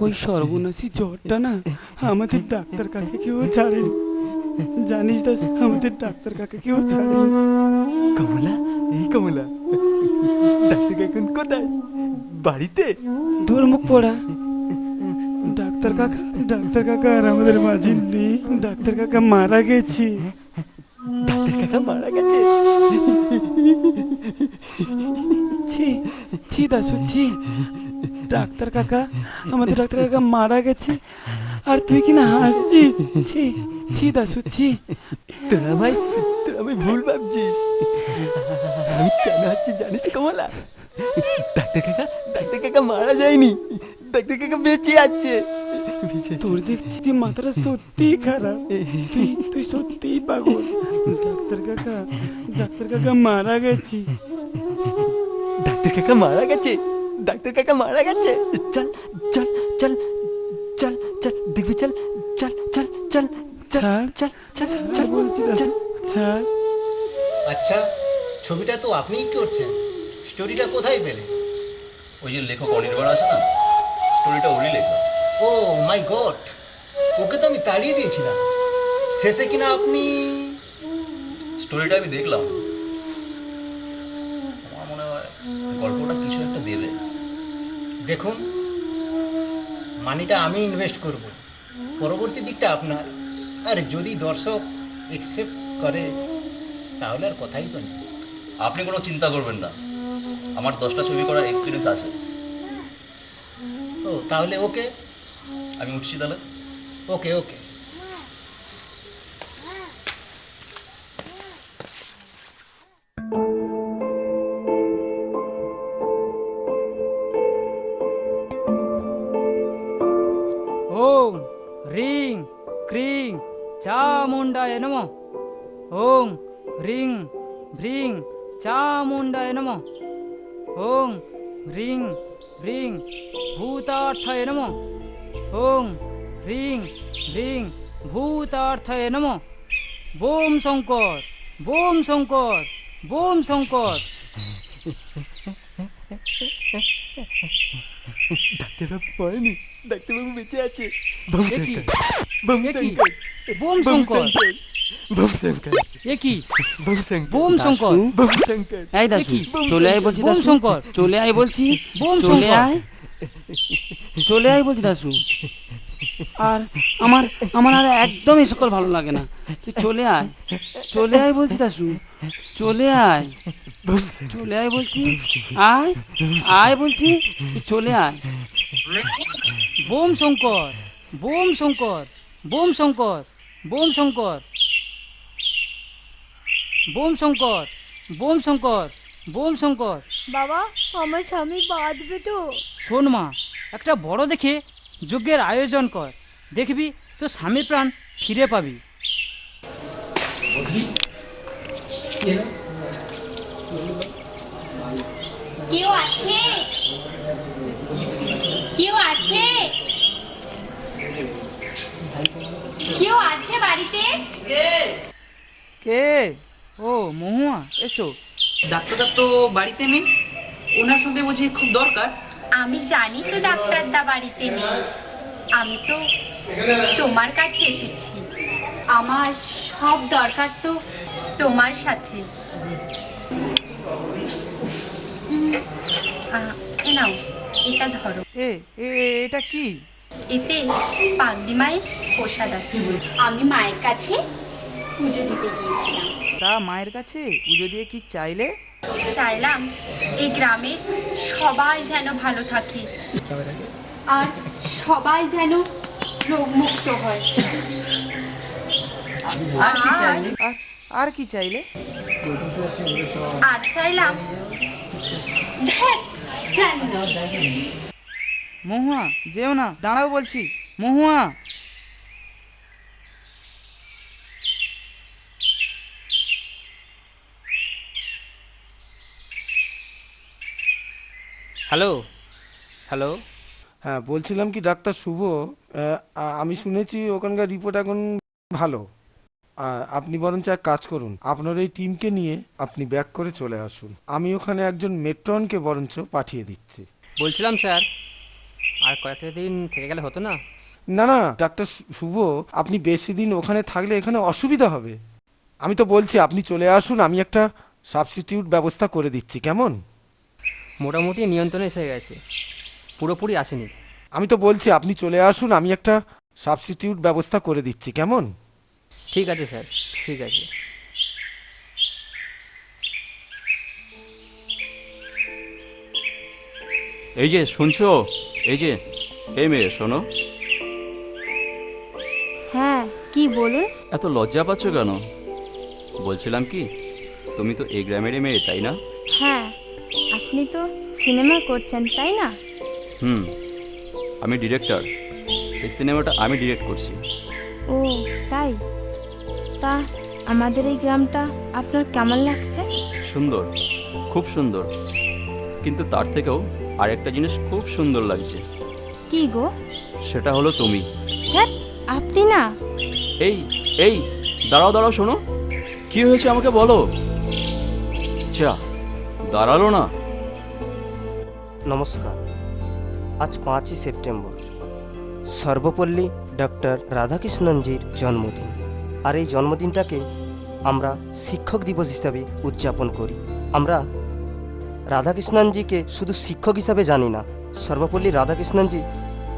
Speaker 14: ওই সর্বনাশী জ্বরটা না আমাদের ডাক্তার কাকে কেউ ছাড়েনি। জানিস দাসু, আমাদের ডাক্তার কাকা কেউ ছাড়েনি।
Speaker 1: কমলা, এই কমলা, ডাক্তার কাকা এখন কোথায়? বাড়িতে?
Speaker 14: দূর মুখ পড়া। ডাক্তার কাকা আর আমাদের মাঝে নেই। ডাক্তার কাকা মারা গেছে।
Speaker 1: ডাক্তার কাকা মারা গেছে?
Speaker 14: ছি ছি দাশু ছি, ডাক্তার কাকা, আমাদের ডাক্তার কাকা মারা গেছে আর তুই কিনা হাসছিস। ছি ছি দাশু ছি।
Speaker 1: তোরা আমায় ভুল ভাবছিস। আমি কেন হাসছি জানিস কমলা? ডাক্তার কাকা মারা যায়নি, ডাক্তার কাকা বেঁচে আছে।
Speaker 14: তোর দেখছি যে মাথাটা সত্যিই খারাপ, তুই সত্যিই পাগল। ডাক্তার কাকা মারা গেছে।
Speaker 1: ডাক্তার কাকা মারা গেছে, ডাক্তার কাকা মারা গেছে। চল চল চল চল চল দেখবি, চল চল চল চল চল চল চল চল
Speaker 14: বলছি ছাড়।
Speaker 6: আচ্ছা, ছবিটা তো আপনিই করছেন, স্টোরিটা কোথায় পেলেন?
Speaker 20: ওই যে লেখক অনির্বাণ আছে না, স্টোরিটা ওরই লেখা।
Speaker 6: ও মাই গড, ওকে তো আমি তাড়িয়ে দিয়েছিলাম, শেষে কিনা আপনি।
Speaker 20: স্টোরিটা আমি দেখলাম, আমার মনে হয় গল্পটা কিছু একটা দেবে।
Speaker 6: দেখুন, মানিটা আমি ইনভেস্ট করব, পরবর্তী দিকটা আপনার। আর যদি দর্শক অ্যাকসেপ্ট করে তাহলে আর কথাই তো নেই।
Speaker 20: আপনি কোনো চিন্তা করবেন না, আমার 10টা ছবি করার এক্সপিরিয়েন্স আছে।
Speaker 6: ও তাহলে ওকে,
Speaker 20: আমি উঠছি তাহলে।
Speaker 6: ওকে ওকে।
Speaker 14: ওম হ্রিং ক্রিং চামুণ্ডায় নমঃ। ওম হ্রিং ভ্রিং চামুণ্ডায় নমঃ। ওম হ্রিং ভ্রিং ভূতার্থায় নমঃ। ওম হ্রিং ভ্রিং ভূতার্থায় নমঃ। বোম শঙ্কর, বোম শঙ্কর, বোম শঙ্কর।
Speaker 1: ডাক্তারবাবু মরেনি, ডাক্তারবাবু বেঁচে আছে।
Speaker 14: বোম শঙ্কর, বোম শঙ্কর,
Speaker 1: বোম শঙ্কর।
Speaker 14: এ কি
Speaker 1: বোম শঙ্কর,
Speaker 14: বোম শঙ্কর,
Speaker 1: বোম শঙ্কর।
Speaker 14: এই দাশু চলে আয় বলছি, বোম শঙ্কর চলে আয় বলছি, বোম চলে আয়, চলে আয় বলছি দাশু। আর আমার আর একদম এই সকল ভালো লাগে না, তুই চলে আয়, চলে আয় বলছি দাশু, চলে আয়, চলে আয় বলছি, আয় আয় বলছি, তুই চলে আয়। বোম শঙ্কর, বোম শঙ্কর, বোম শঙ্কর, বোম শঙ্কর, বোম শঙ্কর, বোম শঙ্কর, বোম শঙ্কর।
Speaker 5: বাবা, আমার স্বামী বাঁচবে তো?
Speaker 14: শোন মা, একটা বড় দেখে যজ্ঞের আয়োজন কর, দেখবি তো স্বামীর প্রাণ ফিরে পাবি।
Speaker 15: কেউ আছে? কেউ আছে? কেউ আছে বাড়িতে?
Speaker 14: কে? ও মহুয়া, এসো।
Speaker 19: ডাক্তারদা তো বাড়িতে নেই, ওনার সঙ্গে বুঝি খুব দরকার।
Speaker 15: আমি জানি তো ডাক্তারদা বাড়িতে নেই, আমি তো তোমার কাছে এসেছি। আমার সব দরকার তো তোমার সাথে। এ নাও, এটা ধরো।
Speaker 14: এটা কি?
Speaker 15: এতে পাগলি মায়ের প্রসাদ আছে। আমি মায়ের কাছে পুজো দিতে গিয়েছিলাম।
Speaker 14: তা মায়ের কাছে পুজো দিয়ে কি চাইলে?
Speaker 15: চাইলাম এই গ্রামের সবাই যেন ভালো থাকে আর সবাই যেন রোগমুক্ত হয়।
Speaker 14: আর কি চাইলে? আর কি চাইলে?
Speaker 15: আর চাইলাম, জানি না।
Speaker 14: মহুয়া যেও না, দাঁড়াও বলছি, মহুয়া।
Speaker 11: Hello hello.
Speaker 12: হ্যাঁ, বলছিলাম কি ডাক্তার শুভ, আমি শুনেছি ওখানকার রিপোর্ট এখন ভালো। আপনি বরঞ্চ এক কাজ করুন, আপনার এই টিমকে নিয়ে আপনি ব্যাক করে চলে আসুন। আমি ওখানে একজন মেট্রনকে বরঞ্চ পাঠিয়ে দিচ্ছি।
Speaker 11: বলছিলাম স্যার, আর কয়েকটা দিন থেকে গেলে হতো না?
Speaker 12: না না ডাক্তার শুভ, আপনি বেশি দিন ওখানে থাকলে এখানে অসুবিধা হবে। আমি তো বলছি আপনি চলে আসুন, আমি একটা সাবস্টিটিউট ব্যবস্থা করে দিচ্ছি, কেমন?
Speaker 11: মোটামুটি নিয়ন্ত্রণে এসে গেছে, পুরোপুরি আসেনি।
Speaker 12: আমি তো বলছি আপনি চলে আসুন, আমি একটা সাবস্টিটিউট ব্যবস্থা করে দিচ্ছি, কেমন?
Speaker 11: ঠিক আছে স্যার, ঠিক আছে।
Speaker 21: এই যে শুনছো, এই যে এই মেয়ে শোনো।
Speaker 3: হ্যাঁ কি বলুন?
Speaker 21: এত লজ্জা পাচ্ছ কেন? বলছিলাম কি, তুমি তো এই গ্রামেরই মেয়ে, তাই না?
Speaker 3: হ্যাঁ, আপনি তো সিনেমা করছেন তাই না?
Speaker 21: আমি ডিরেক্টর। এই সিনেমাটা আমি ডিরেক্ট করছি।
Speaker 3: ও তাই? তা আমাদের এই গ্রামটা আপনার কেমন লাগছে?
Speaker 21: সুন্দর, খুব সুন্দর। কিন্তু তার থেকেও আরেকটা জিনিস খুব সুন্দর লাগছে।
Speaker 3: কি গো?
Speaker 21: সেটা হলো তুমি।
Speaker 3: ধ্যাৎ, আপনি না।
Speaker 21: এই এই দাঁড়াও দাঁড়াও, শোনো, কি হয়েছে আমাকে বলো। চা দাঁড়ালো না।
Speaker 4: নমস্কার। আজ 5ই সেপ্টেম্বর, সর্বপল্লী ডক্টর রাধাকৃষ্ণনজির জন্মদিন। আর এই জন্মদিনটাকে আমরা শিক্ষক দিবস হিসাবে উদযাপন করি। আমরা রাধাকৃষ্ণনজিকে শুধু শিক্ষক হিসাবে জানি না। সর্বপল্লী রাধাকৃষ্ণনজি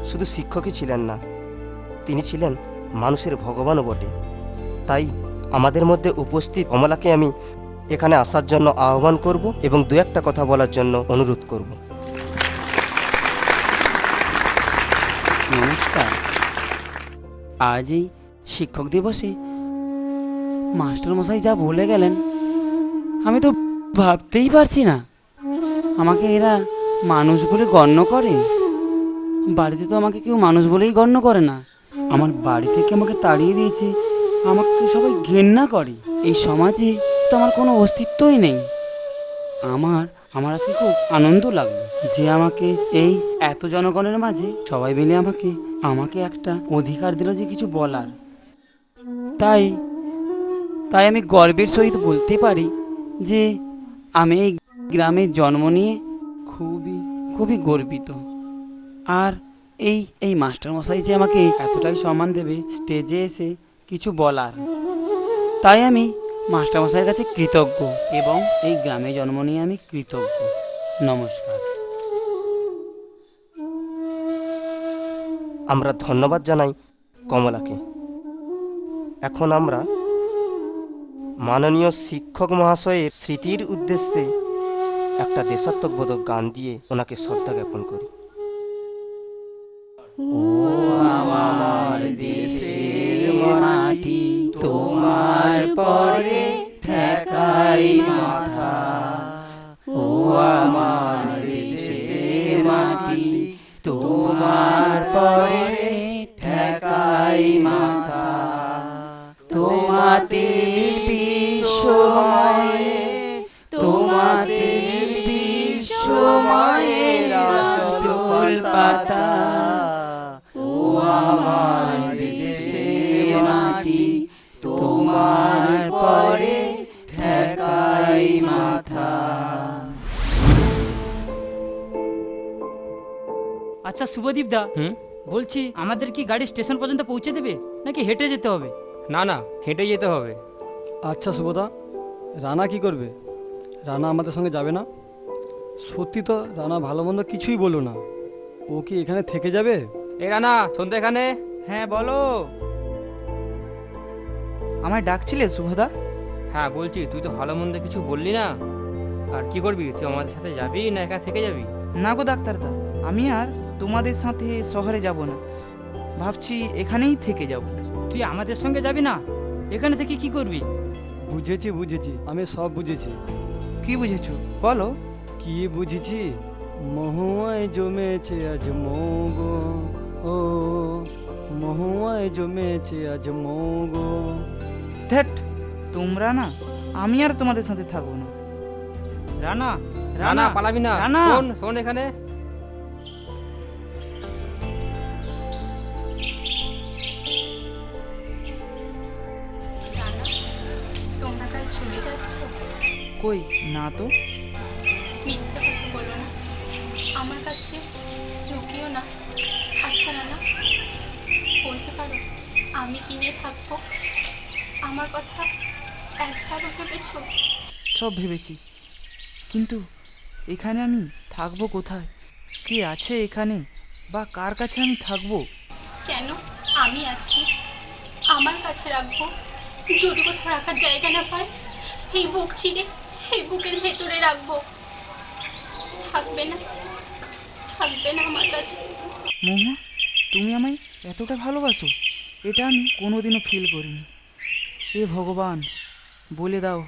Speaker 4: শুধু শিক্ষকই ছিলেন না, তিনি ছিলেন মানুষের ভগবানও বটে। তাই আমাদের মধ্যে উপস্থিত কমলাকে আমি এখানে আসার জন্য আহ্বান করব এবং দু একটা কথা বলার জন্য অনুরোধ করব।
Speaker 14: নমস্কার। আজ এই শিক্ষক দিবসে মাস্টারমশাই যা বলে গেলেন আমি তো ভাবতেই পারছি না। আমাকে এরা মানুষ বলে গণ্য করে? বাড়িতে তো আমাকে কেউ মানুষ বলেই গণ্য করে না। আমার বাড়ি থেকে আমাকে তাড়িয়ে দিয়েছে, আমাকে সবাই ঘেন্না করে। এই সমাজে তো আমার কোনো অস্তিত্বই নেই। আমার আজকে খুব আনন্দ লাগলো যে আমাকে এই এত জনগণের মাঝে সবাই মিলে আমাকে একটা অধিকার দিল যে কিছু বলার। তাই আমি গর্বের সহিত বলতে পারি যে আমি এই গ্রামে জন্ম নিয়ে খুবই গর্বিত। আর এই মাস্টারমশাই যে আমাকে এতটাই সম্মান দেবে স্টেজে এসে কিছু বলার, তাই আমি মাস্টারমশাইয়ের কাছে কৃতজ্ঞ এবং এই গ্রামে জন্ম নিয়ে আমি কৃতজ্ঞ। নমস্কার।
Speaker 4: আমরা ধন্যবাদ জানাই কমলাকে। এখন আমরা মাননীয় শিক্ষক মহাশয়ের স্মৃতির উদ্দেশ্যে একটা দেশাত্মবোধক গান দিয়ে ওনাকে শ্রদ্ধা জ্ঞাপন করি।
Speaker 13: ও আমার দেশের মাটি, তোমার পরে ঠেকাই মাথা। ও আমার দেশের মাটি, তোমার পরে ঠেকাই মাথা। তোমাতে বিশ্বময়ে, তোমাতে বিশ্বময়ের আঁচল পাতা। ও আমার দেশের মাটি, তোমার পরে ঠেকাই মাথা।
Speaker 22: আচ্ছা শুভদীপ দা, বলছি আমাদের কি গাড়ি স্টেশন পর্যন্ত পৌঁছে দেবে নাকি হেঁটে যেতে হবে?
Speaker 11: না না, হেঁটে যেতে হবে।
Speaker 23: আচ্ছা শুভদা, রানা কি করবে? রানা আমাদের সঙ্গে যাবে না? সত্যি তো রানা ভালো মন্দ কিছুই বলো না, ও কি এখানে থেকে যাবে?
Speaker 11: এই রানা, শোন তো এখানে।
Speaker 24: হ্যাঁ বলো। আমায় ডাকছিলে শুভদা?
Speaker 11: হ্যাঁ বলছি, তুই তো ভালো মন্দ কিছু বললি না। আর কি করবি, তুই আমাদের সাথে যাবি না একা থেকে যাবি?
Speaker 24: না গো ডাক্তারদা, আমি আর তোমাদের সাথে শহরে যাব না, ভাবছি এখানেই থেকে যাব।
Speaker 22: তুই আমাদের সঙ্গে যাবি না? এখানে থেকে কি করবি?
Speaker 23: বুঝেছি, আমি সব বুঝেছি।
Speaker 24: কি বুঝেছো বলো?
Speaker 23: কি বুঝেছি? মহুয়ায় জমেছে আজ মগো, ও মহুয়ায় জমেছে আজ মগো।
Speaker 24: ধ্যাট, তোমরা না, আমি আর তোমাদের সাথে থাকবো না।
Speaker 22: রানা,
Speaker 11: রানা পালাবি না।
Speaker 22: রানা,
Speaker 11: শোন এখানে।
Speaker 15: তোমরা কাল চলে যাচ্ছ?
Speaker 24: কই না তো।
Speaker 15: মিথ্যে কথা বলো না, আমার কাছে লুকিও না। আচ্ছা রানা, বলতে পারো আমি কি নিয়ে থাকবো? আমার কথা একবারও ভেবেছো?
Speaker 24: সব ভেবেছি, কিন্তু এখানে আমি থাকবো কোথায়? কে আছে এখানে, বা কার কাছে আমি থাকবো?
Speaker 15: কেন, আমি আছি, আমার কাছে রাখবো। যদি কোথাও রাখার জায়গা না পাই, এই বুক চিরে এই বুকের ভেতরে রাখবো। থাকবে না? থাকবে না আমার কাছে।
Speaker 24: মহুয়া, তুমি আমায় এতটা ভালোবাসো, এটা আমি কোনোদিনও ফিল করিনি। এ ভগবান, বলে দাও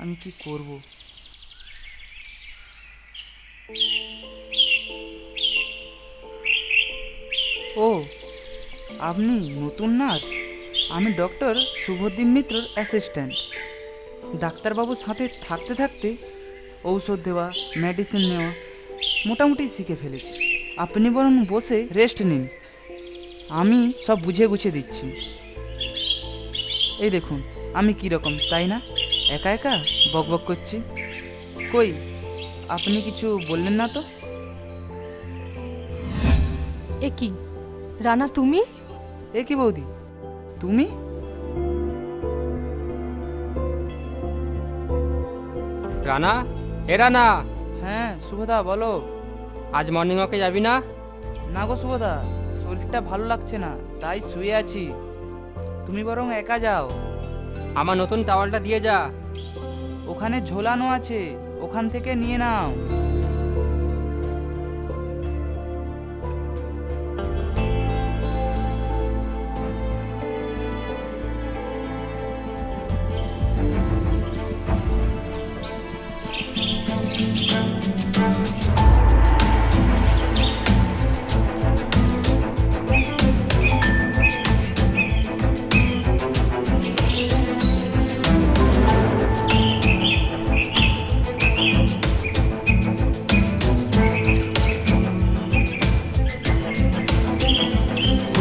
Speaker 24: আমি কি করব। ও, আপনি নতুন নার্স? আমি ডক্টর শুভদীপ মিত্রর অ্যাসিস্ট্যান্ট। ডাক্তারবাবুর সাথে থাকতে থাকতে ঔষধ দেওয়া, মেডিসিন নেওয়া মোটামুটি শিখে ফেলেছি। আপনি বরং বসে রেস্ট নিন, আমি সব বুঝিয়ে গুছিয়ে দিচ্ছি। এই দেখুন আমি কীরকম, তাই না? একা একা বকবক করছি। কই, আপনি কিছু বললেন না তো?
Speaker 2: এ কি রানা, তুমি?
Speaker 24: এ কি বৌদি, তুমি?
Speaker 11: রানা, এ রানা।
Speaker 24: হ্যাঁ শুভদা, বলো।
Speaker 11: আজ মর্নিং ওয়াকে যাবি না?
Speaker 24: না গো শুভদা, শরীরটা ভালো লাগছে না, তাই শুয়ে আছি। তুমি বরং একা যাও।
Speaker 11: আমার নতুন টাওয়ালটা দিয়ে যা।
Speaker 24: ওখানে ঝোলানো আছে, ওখান থেকে নিয়ে নাও।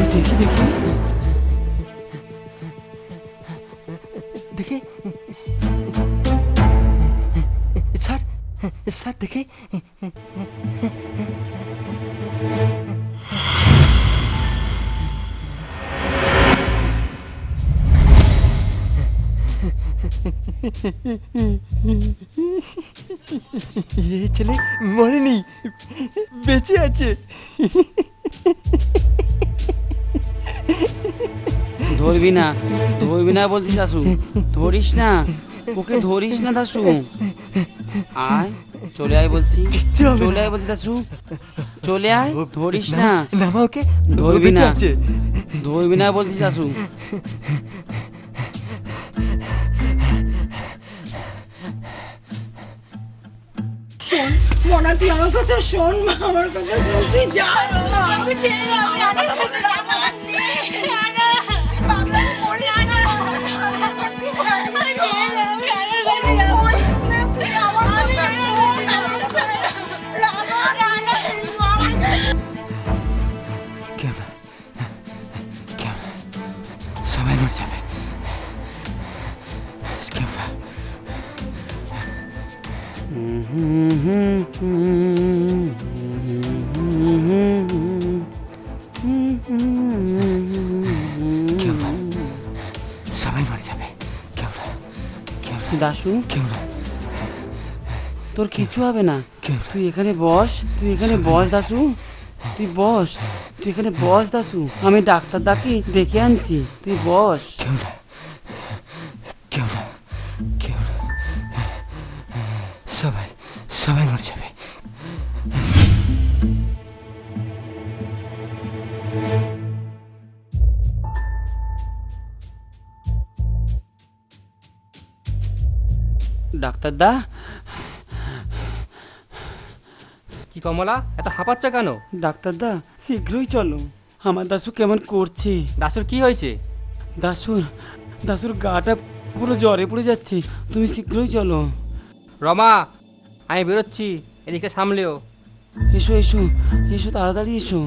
Speaker 14: দেখি দেখি
Speaker 1: দেখে স্যার, স্যার দেখে এই ছেলে মরেনি, বেঁচে আছে।
Speaker 14: ধরবি না, ধরবি না বলছিস দাসু, ধরিস না ওকে, ধরিস না দাসু। আয়, চলে আয় বলছি, চলে আয় বলছি দাসু, চলে আয়, ধরিস না।
Speaker 1: নামা ওকে,
Speaker 14: ধরবি না, ধরবি না বলছিস দাসু।
Speaker 18: শোন মনা, তুই আমার কথা শোন, মা আমার কথা শোন, তুই যা। আমাকে ছেড়ে দাও, আমার কথা শোন, রানা রানা বাবা মরিস না, রানা করতে পারি না, ছেড়ে দাও, রানা মরিস না, তুই আমার কথা শোন, রানা রানা
Speaker 1: কেন কেন সবাই মরে যাবে? কেন? সবাই মরে যাবে।
Speaker 14: দাসু,
Speaker 1: কেউ না,
Speaker 14: তোর কিছু হবে না, তুই এখানে বস, তুই এখানে বস দাসু, তুই বস, তুই এখানে বস দাসু, আমি ডাক্তার দাকে ডেকে আনছি, তুই বস।
Speaker 1: কেউ না, কেউ না, কেউ না, সবাই সবাই মরে যাবে।
Speaker 14: ডাক্তার দা।
Speaker 11: কি কমলা, এত হাঁপাচ্ছ কেন?
Speaker 14: ডাক্তার দা শীঘ্রই চলো, আমার দাসু কেমন করছে।
Speaker 11: দাসুর কি হয়েছে?
Speaker 14: দাসুর গাটা পুরো জ্বরে পড়ে যাচ্ছে, তুমি শীঘ্রই চলো।
Speaker 11: রমা, আমি বেরোচ্ছি, এদিকে সামলেও।
Speaker 14: এসো এসো এসো, তাড়াতাড়ি এসো।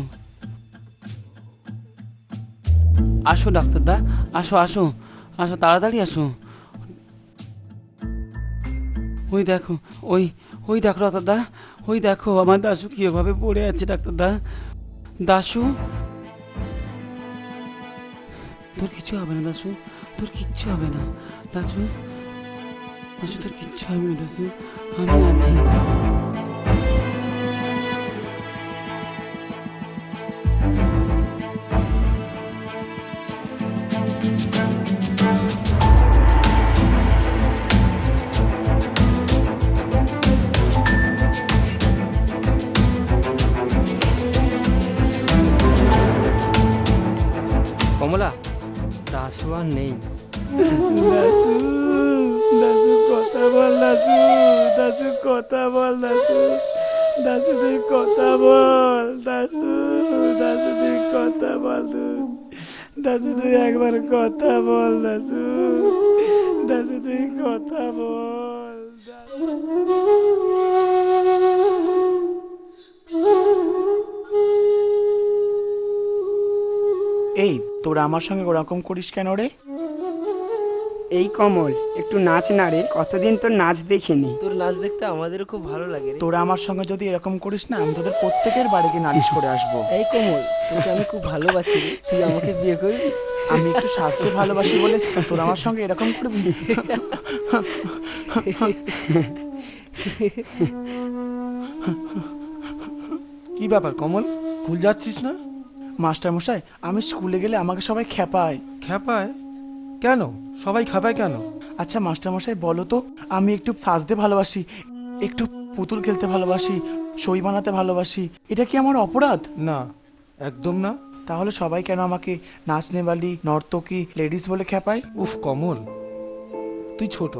Speaker 14: আসো ডাক্তার দা, আসো আসো আসো, তাড়াতাড়ি আসো। ওই দেখো, ওই দেখো ডাক্তার দা, ওই দেখো আমার দাসু কিভাবে পড়ে আছে। ডাক্তার দা, দাসু তোর কিছু হবে না দাসু, তোর কিচ্ছু হবে না দাসু, দাসু তোর কিচ্ছু হবে না দাসু, আমি আছি।
Speaker 11: আর নেই।
Speaker 23: দাসু দাসু কথা বল দাসু, দাসু কথা বল দাসু, দাসু তুই কথা বল দাসু, দাসু তুই কথা বল, দাসু তুই একবার কথা বল দাসু, দাসু তুই কথা বল।
Speaker 7: এই তোরা আমার সঙ্গে ওরকম করিস কেন রে?
Speaker 10: এই কমল, একটু নাচ না রে, কতদিন তোর নাচ দেখিনি।
Speaker 19: তোর নাচ দেখতে আমাদেরও খুব ভালো লাগে রে।
Speaker 7: তোরা আমার সঙ্গে যদি এরকম করিস না, আমি তোদের প্রত্যেকের বাড়িতে নালিশ করে আসবো।
Speaker 19: এই কমল, তোকে আমি খুব ভালোবাসি রে, তুই আমাকে বিয়ে করবি?
Speaker 7: আমি একটু স্বাস্থ্য ভালোবাসি বলে তোরা আমার সঙ্গে এরকম করবি?
Speaker 12: কি ব্যাপার কমল, স্কুল যাচ্ছিস না?
Speaker 7: মাস্টার মশাই, আমি স্কুলে গেলে আমাকে সবাই খেপায়।
Speaker 12: খেপায় কেন? সবাই খেপায় কেন?
Speaker 7: আচ্ছা মাস্টার মশাই বলো তো, আমি একটু সাজতে ভালোবাসি, একটু পুতুল খেলতে ভালোবাসি, সই বানাতে ভালোবাসি, এটা কি আমার অপরাধ?
Speaker 12: না, একদম না।
Speaker 7: তাহলে সবাই কেন আমাকে নাচনেওয়ালি, নর্তকী, লেডিস বলে খেপায়?
Speaker 12: উফ কমল, তুই ছোট,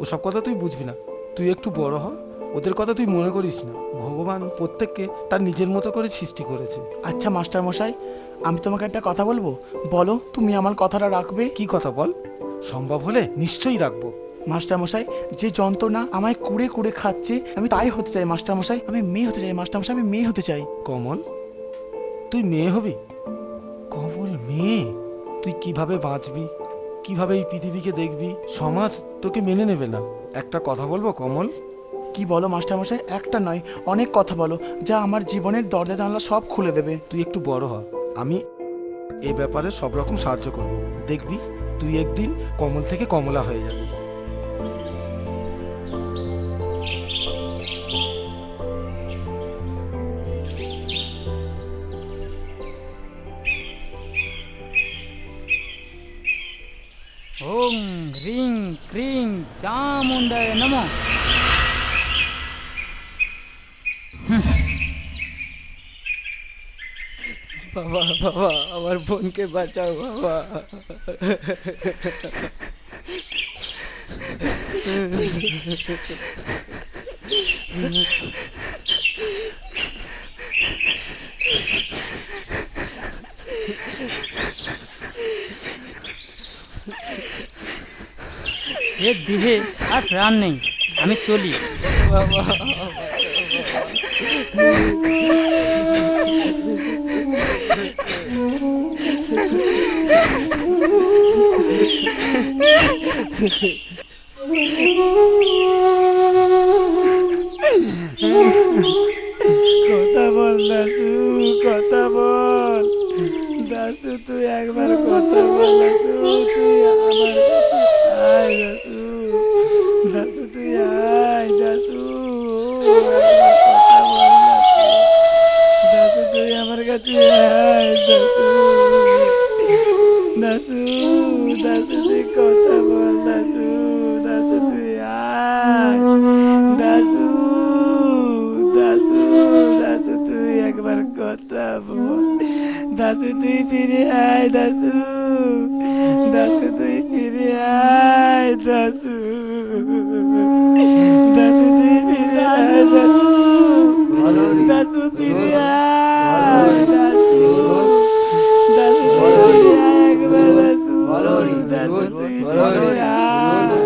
Speaker 12: ওসব কথা তুই বুঝবি না। তুই একটু বড় হ, ওদের কথা তুই মনে করিস না। ভগবান প্রত্যেককে তার নিজের মতো করে সৃষ্টি করেছে।
Speaker 7: আচ্ছা মাস্টার মশাই, আমি তোমাকে একটা কথা বলবো, বলো তুমি আমার কথাটা রাখবে?
Speaker 12: কি কথা বল, সম্ভব হলে নিশ্চয়ই রাখবো।
Speaker 7: মাস্টার মশাই, যে যন্ত্রণা আমায় কুড়ে কুড়ে খাচ্ছে, আমি তাই হতে চাই মাস্টার মশাই, আমি মেয়ে হতে চাই মাস্টার মশাই, আমি মেয়ে হতে চাই।
Speaker 12: কমল, তুই মেয়ে হবি? কমল মেয়ে? তুই কিভাবে বাঁচবি, কিভাবে এই পৃথিবীকে দেখবি? সমাজ তোকে মেনে নেবে না। একটা কথা বলবো কমল?
Speaker 7: কি বলো মাস্টার মশাই? একটা নয়, অনেক কথা বলো, যা আমার জীবনের দরজা জানলা সব খুলে দেবে।
Speaker 12: তুই একটু বড় হ, আমি এ ব্যাপারে সব রকম সাহায্য করব। দেখবি তুই একদিন কমল থেকে কমলা হয়ে যাবি।
Speaker 22: ওম হ্রিং ক্রিং চামুণ্ডায় নমঃ।
Speaker 14: বাবা বাবা, আমার বোনকে বাঁচাও বাবা।
Speaker 22: এ দেহে আর প্রাণ নেই, আমি চলি।
Speaker 14: বাবা কথা বল দাসু, কথা বল দাসু, তুই একবার কথা বল দাসু, তুই আমার কাছে আয় দাসু, দাসু তুই আয় দাসু, কথা বল দাসু, তুই আমার কাছে আয় দাসু, দাসু, দাসু তুই কথা বল দাসু, দাসু তুই আয় দাসু, দাসু, দাসু তুই একবার কথা বল দাসু, তুই ফিরে আয় দাসু, দাসু তুই ফিরে আয় দাসু, দাসু তুই ফিরে আয় দাসু, দাসু ফিরে আয় দাসু, দাসু তুই ফিরে আয় একবার দাসু, দাসু তুই ফিরে আয়।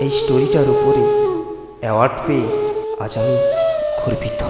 Speaker 4: এই স্টোরিটার উপরে অ্যাওয়ার্ড পেয়ে আজ আমি গর্বিত।